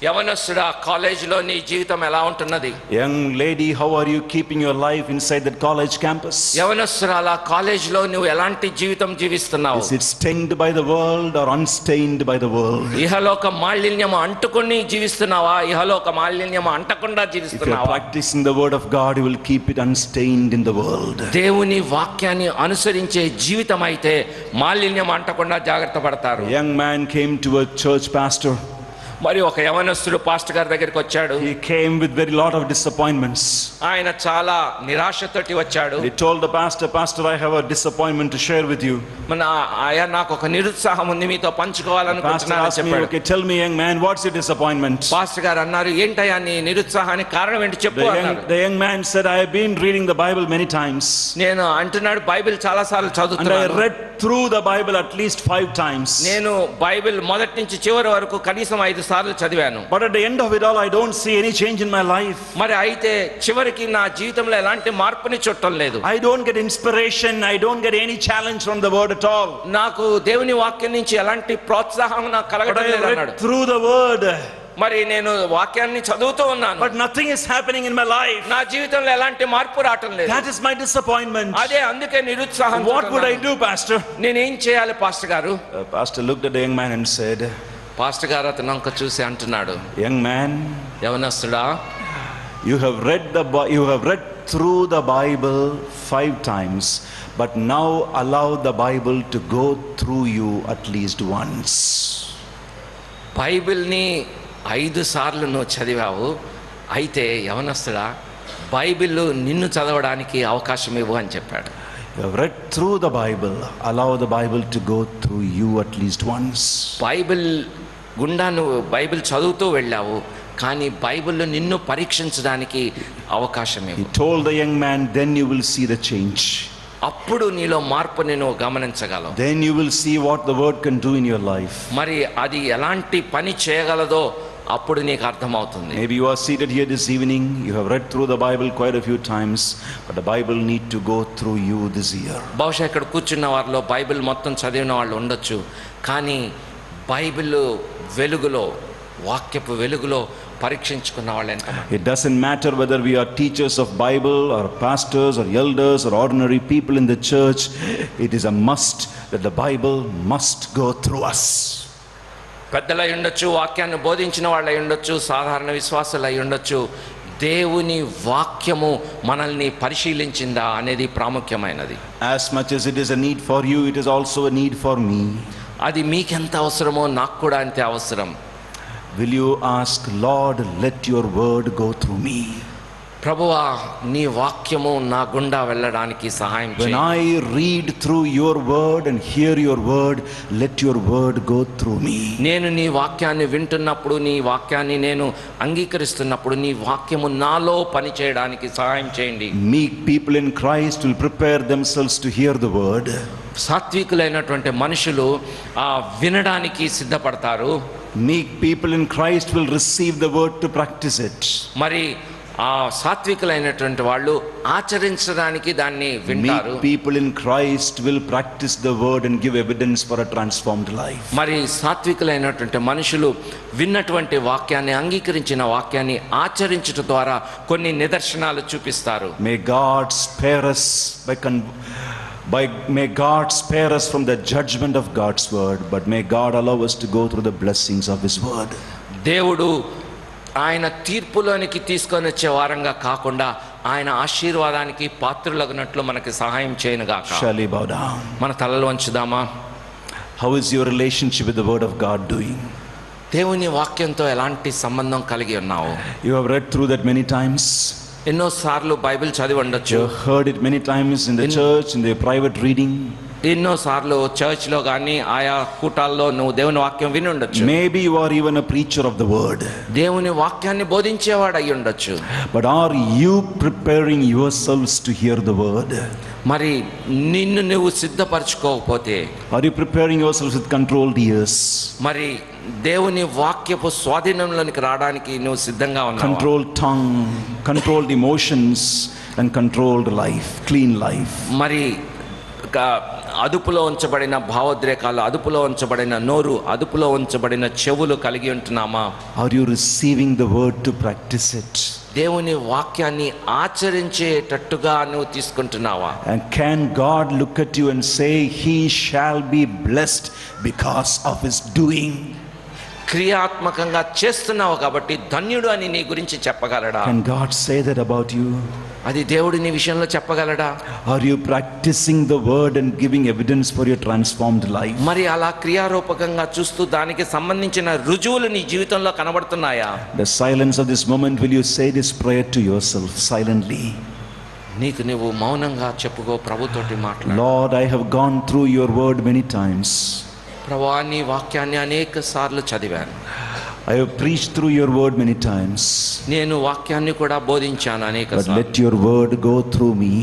యవనస్తుడా, కాలేజీలో నీ జీవితం ఎలా ఉంటున్నది? Young lady, how are you keeping your life inside that college campus? యవనస్తురాల, కాలేజీలో నువ్వు ఎలాంటి జీవితం జీవిస్తున్నావు? Is it stained by the world or unstained by the world? ఇహలోక మాలిన్యము అంటుకొని జీవిస్తున్నావా? ఇహలోక మాలిన్యము అంటకుండా If you are జీవిస్తున్నావా? practicing the word of God, you will keep it unstained in the world. దేవుని వాక్యాన్ని అనుసరించే జీవితం అయితే మాలిన్యం అంటకుండా జాగ్రత్త పడతారు. A young man came to a church pastor. మరి ఒక యవనస్తుడు పాస్టర్ గారి దగ్గరికి వచ్చాడు. He came with very lot of disappointments. ఆయన చాలా నిరాశతోటి వచ్చాడు. He told the pastor, "Pastor, I have a disappointment to share with you." మన ఆయా నాకు ఒక నిరుత్సాహం ఉంది మీతో Pastor పంచుకోవాలనుకుంటున్నాను asked me, చెప్పాడు. "Okay, tell me, young man, what's your disappointment?" Pastor గారు అన్నారు, ఏంటయ్యా నీ నిరుత్సాహానికి కారణం ఏంటి చెప్పు అన్నారు. The young man said, "I have been reading the Bible many times. నేను అంటున్నాడు, బైబిల్ చాలా సార్లు And I చదువుతున్నాను. read through the Bible at least 5 times. నేను బైబిల్ మొదటి నుంచి చివరి వరకు కనీసం 5 సార్లు చదివాను. But at the end of it all, I don't see any change in my life. మరి అయితే చివరికి నా జీవితంలో ఎలాంటి మార్పుని చూడటం లేదు. I don't get inspiration. I don't get any challenge from the word at all. నాకు దేవుని వాక్యం నుంచి ఎలాంటి ప్రోత్సాహం నాకు But కలగడం I లేదు అన్నాడు. read through the word. మరి నేను వాక్యాన్ని చదువుతూ ఉన్నాను, But nothing is happening in my life. నా జీవితంలో ఎలాంటి మార్పు రావటం లేదు. That is my disappointment. అదే అందుకే నిరుత్సాహం. What would I do, Pastor? నేనేం చేయాలి పాస్టర్ గారు? Pastor looked at the young man and said, pastor గారు అతను అంక చూసి అంటున్నాడు, "Young man, యవనస్తుడా, you have read through the Bible 5 times, but now allow the Bible to go through you at least once." బైబిల్ని 5 సార్లు నువ్వు చదివావు, అయితే యవనస్తుడా బైబిల్ నిన్ను చదవడానికి అవకాశం ఇవ్వు అని చెప్పాడు. You have read through the Bible, allow the Bible to go through you at least once. Bible గుండా నువ్వు బైబిల్ చదువుతూ వెళ్ళావు, కానీ బైబిల్లో నిన్ను పరీక్షించడానికి అవకాశం He ఇవ్వు. told the young man, "Then you will see the change. అప్పుడు నీలో మార్పుని నువ్వు గమనించగలవు. Then you will see what the word can do in your life." మరి అది ఎలాంటి పని చేయగలదో అప్పుడు నీకు అర్థమవుతుంది. Maybe you are seated here this evening, you have read through the Bible quite a few times, but the Bible need to go through you this year. బహుశా ఇక్కడ కూర్చున్న వారిలో బైబిల్ మొత్తం చదివిన వాళ్ళు ఉండొచ్చు, కానీ బైబిల్ వెలుగులో, వాక్యపు వెలుగులో పరీక్షించుకున్న వాళ్ళు ఎంతమంది? It doesn't matter whether we are teachers of Bible or pastors or elders or ordinary people in the church, it is a must that the Bible must go through us. పెద్దలై ఉండొచ్చు, వాక్యాన్ని బోధించిన వాళ్ళై ఉండొచ్చు, సాధారణ విశ్వాసులై ఉండొచ్చు, దేవుని వాక్యము మనల్ని పరిశీలించిందా అనేది ప్రాముఖ్యమైనది. As much as it is a need for you, it is also a need for me. అది మీకెంత అవసరమో నాకు కూడా అంతే అవసరం. Will you ask, "Lord, let your word go through me"? ప్రభువా, నీ వాక్యము నా గుండా వెళ్ళడానికి సహాయం When చేయి. I read through your word and hear your word, let your word go through me. నేను నీ వాక్యాన్ని వింటున్నప్పుడు, నీ వాక్యాన్ని నేను అంగీకరిస్తున్నప్పుడు, నీ వాక్యము నాలో పని చేయడానికి సహాయం చేయండి. Meek people in Christ will prepare themselves to hear the word. సాత్వికులైనటువంటి మనుషులు వినడానికి సిద్ధపడతారు. Meek people in Christ will receive the word to practice it. మరి సాత్వికులైనటువంటి వాళ్ళు ఆచరించడానికి దాన్ని వింటారు. Meek people in Christ will practice the word and give evidence for a transformed life. మరి సాత్వికులైనటువంటి మనుషులు విన్నటువంటి వాక్యాన్ని, అంగీకరించిన వాక్యాన్ని ఆచరించడం ద్వారా కొన్ని నిదర్శనాలు చూపిస్తారు. May God spare us may God spare us from the judgment of God's word, but may God allow us to go through the blessings of his word. దేవుడు ఆయన తీర్పులోనికి తీసుకొని వచ్చే వారంగా కాకుండా ఆయన ఆశీర్వాదానికి పాత్రులగునట్లు మనకి సహాయం చేయనుగాక. Shall we bow down? మన తలలు వంచుదామా? How is your relationship with the word of God doing? దేవుని వాక్యంతో ఎలాంటి సంబంధం కలిగి ఉన్నావు? You have read through that many times. ఎన్నో సార్లు బైబిల్ చదివి ఉండొచ్చు. You have heard it many times in the church, in the private reading. ఎన్నో సార్లు చర్చ్లో కానీ ఆయా కూటాల్లో నువ్వు దేవుని వాక్యం విని ఉండొచ్చు. Maybe you are even a preacher of the word. దేవుని వాక్యాన్ని బోధించేవాడు అయి ఉండొచ్చు. But are you preparing yourselves to hear the word? మరి నిన్ను నువ్వు సిద్ధపరచుకోకపోతే, Are you preparing yourselves with controlled ears? మరి దేవుని వాక్యపు స్వాధీనంలోనికి రావడానికి నువ్వు సిద్ధంగా ఉన్నావా? Controlled tongue, controlled emotions and controlled life, clean life. మరి అదుపులో ఉంచబడిన భావోద్రేకాలు, అదుపులో ఉంచబడిన నోరు, అదుపులో ఉంచబడిన చెవులు కలిగి ఉంటున్నామా? Are you receiving the word to practice it? దేవుని వాక్యాన్ని ఆచరించేటట్టుగా నువ్వు తీసుకుంటున్నావా? And can God look at you and say, "He shall be blessed because of his doing"? క్రియాత్మకంగా చేస్తున్నావు కాబట్టి ధన్యుడు అని నీ గురించి చెప్పగలడా? Can God say that about you? అది దేవుడు నీ విషయంలో చెప్పగలడా? Are you practicing the word and giving evidence for your transformed life? మరి అలా క్రియారూపకంగా చూస్తూ దానికి సంబంధించిన రుజువులు నీ జీవితంలో కనబడుతున్నాయా? The silence of this moment, will you say this prayer to yourself silently? నీకు నువ్వు మౌనంగా చెప్పుకో, ప్రభుతోటి మాట్లాడు. Lord, I have gone through your word many times. ప్రభువా, నీ వాక్యాన్ని అనేక సార్లు చదివాను. I have preached through your word many times. నేను వాక్యాన్ని కూడా బోధించాను అనేక But సార్లు. let your word go through me.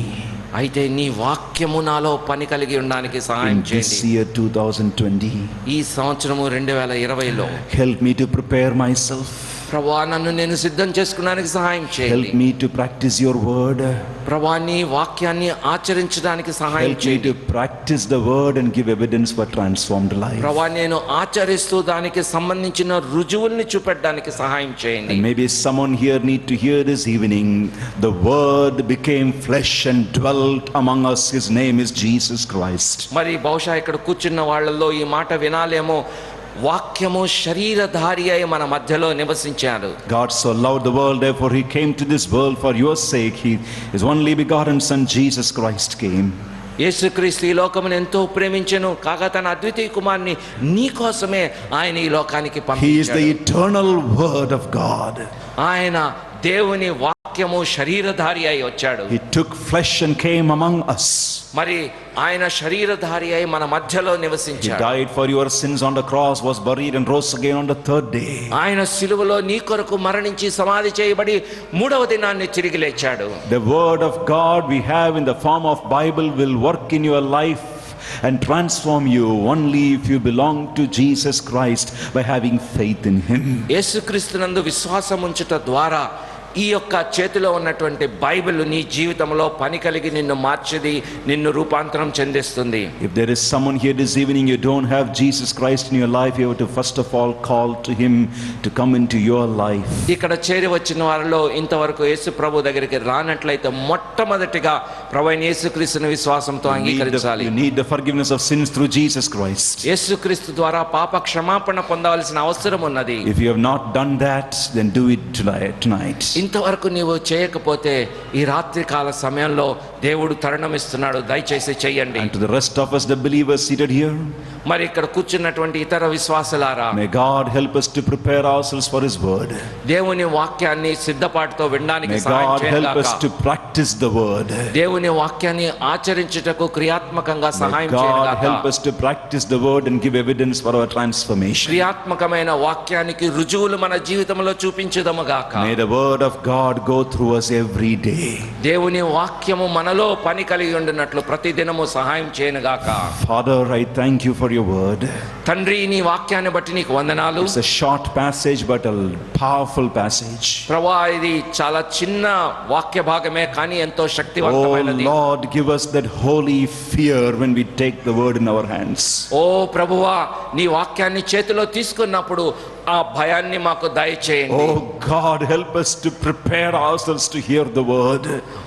అయితే నీ వాక్యము నాలో పని కలిగి ఉండడానికి సహాయం In this చేయండి. year 2020, ఈ సంవత్సరము 2020లో help me to prepare myself. ప్రభువా, నన్ను నేను సిద్ధం చేసుకోవడానికి సహాయం చేయండి. Help me to practice your word. ప్రభువా, నీ వాక్యాన్ని ఆచరించడానికి సహాయం Help me చేయండి. to practice the word and give evidence for transformed life. ప్రభువా, నేను ఆచరిస్తూ దానికి సంబంధించిన రుజువుల్ని చూపెట్టడానికి సహాయం చేయండి. And maybe someone here need to hear this evening, the word became flesh and dwelt among us. His name is Jesus Christ. మరి బహుశా ఇక్కడ కూర్చున్న వాళ్ళల్లో ఈ మాట వినాలేమో, వాక్యము శరీరధారి అయి మన మధ్యలో నివసించాడు. God so loved the world, therefore he came to this world for your sake. His only begotten son Jesus Christ came. యేసుక్రీస్తు ఈ లోకమును ఎంతో ప్రేమించెను, కాగా తన అద్వితీయ కుమారుని నీ కోసమే ఆయన ఈ లోకానికి He is the పంపించాడు. eternal word of God. ఆయన దేవుని వాక్యము శరీరధారి అయి వచ్చాడు. He took flesh and came among us. మరి ఆయన శరీరధారి అయి మన మధ్యలో He నివసించాడు. died for your sins on the cross, was buried and rose again on the third day. ఆయన సిలువలో నీ కొరకు మరణించి సమాధి చేయబడి మూడవ దినాన్ని తిరిగి లేచాడు. The word of God we have in the form of Bible will work in your life and transform you only if you belong to Jesus Christ by having faith in him. యేసుక్రీస్తునందు విశ్వాసం ఉంచుట ద్వారా ఈ యొక్క చేతిలో ఉన్నటువంటి Bible నీ జీవితంలో పని కలిగి నిన్ను మార్చిది, నిన్ను రూపాంతరం చెందిస్తుంది. If there is someone here this evening, you don't have Jesus Christ in your life, you have to first of all call to him to come into your life. ఇక్కడ చేరి వచ్చిన వారిలో ఇంతవరకు యేసు ప్రభు దగ్గరికి రానట్లయితే మొట్టమొదటిగా ప్రభువైన యేసుక్రీస్తుని విశ్వాసంతో అంగీకరించాలి. You need the forgiveness of sins through Jesus Christ. యేసుక్రీస్తు ద్వారా పాప క్షమాపణ పొందవలసిన అవసరం ఉన్నది. If you have not done that, then do it tonight. ఇంతవరకు నీవు చేయకపోతే ఈ రాత్రి కాల సమయంలో దేవుడు తరుణం ఇస్తున్నాడు, దయచేసి చెయ్యండి. And to the rest of us, the believers seated here, మరి ఇక్కడ కూర్చున్నటువంటి ఇతర విశ్వాసులారా, may God help us to prepare ourselves for his word. దేవుని వాక్యాన్ని సిద్ధపాటుతో వినడానికి May సహాయం God help us చేయగాక. to practice the word. దేవుని వాక్యాన్ని ఆచరించుటకు క్రియాత్మకంగా May సహాయం God చేయగాక. help us to practice the word and give evidence for our transformation. క్రియాత్మకమైన వాక్యానికి రుజువులు మన జీవితంలో చూపించుదము గాక. May the word of God go through us every day. దేవుని వాక్యము మనలో పని కలిగి ఉండినట్లు ప్రతి దినము సహాయం చేయను గాక. Father, I thank you for your word. తండ్రి, నీ వాక్యాన్ని బట్టి నీకు వందనాలు. It's a short passage but a powerful passage. ప్రభువా, ఇది చాలా చిన్న వాక్య భాగమే కానీ ఎంతో Oh శక్తివంతమైనది. Lord, give us that holy fear when we take the word in our hands. ఓ ప్రభువా, నీ వాక్యాన్ని చేతిలో తీసుకున్నప్పుడు ఆ భయాన్ని మాకు దయచేయండి. Oh God, help us to prepare ourselves to hear the word.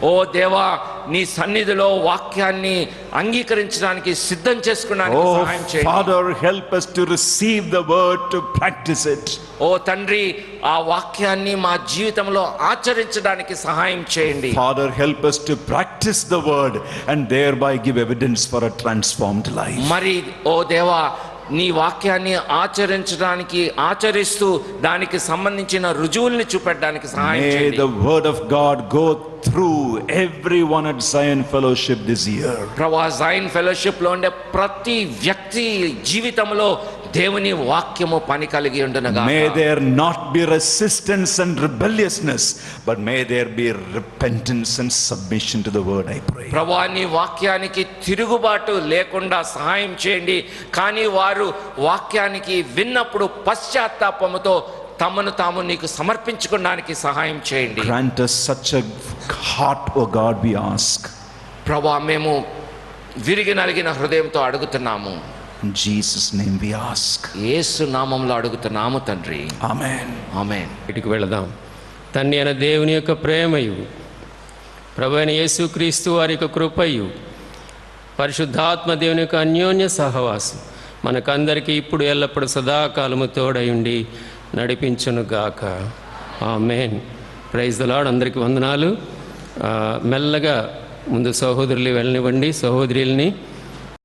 ఓ దేవా, నీ సన్నిధిలో వాక్యాన్ని అంగీకరించడానికి సిద్ధం చేసుకోవడానికి Oh సహాయం చేయండి. Father, help us to receive the word, to practice it. ఓ తండ్రి, ఆ వాక్యాన్ని మా జీవితంలో ఆచరించడానికి సహాయం చేయండి. Father, help us to practice the word and thereby give evidence for a transformed life. మరి ఓ దేవా, నీ వాక్యాన్ని ఆచరిస్తూ దానికి సంబంధించిన రుజువుల్ని చూపెట్టడానికి సహాయం May చేయండి. the word of God go through everyone at Zion Fellowship this year. ప్రభువా, జైన్ ఫెలోషిప్ లో ఉండే ప్రతి వ్యక్తి జీవితంలో దేవుని వాక్యము పని కలిగి ఉండునుగాక. May there not be resistance and rebelliousness, but may there be repentance and submission to the word, I pray. ప్రభువా, నీ వాక్యానికి తిరుగుబాటు లేకుండా సహాయం చేయండి. కానీ వారు వాక్యానికి విన్నప్పుడు పశ్చాత్తాపముతో తమను తాము నీకు సమర్పించుకోవడానికి సహాయం చేయండి. Grant us such a heart, O God, we ask. ప్రభువా, మేము విరిగి నలిగిన హృదయంతో అడుగుతున్నాము. In Jesus' name we ask. యేసు నామములో అడుగుతున్నాము తండ్రి. Amen. ఆమేన్. ఇటుకు వెళదాం. తండ్రి అయిన దేవుని యొక్క ప్రేమయు, ప్రభు అయిన యేసుక్రీస్తు వారి యొక్క కృపయు, పరిశుద్ధాత్మ దేవుని యొక్క అన్యోన్య సహవాసం మనకందరికీ ఇప్పుడు ఎల్లప్పుడు సదాకాలము తోడయుండి నడిపించునుగాక. ఆమేన్. Praise the Lord. అందరికీ వందనాలు. మెల్లగా ముందు సహోదరులు వెళ్ళనివ్వండి, సహోదరుల్ని.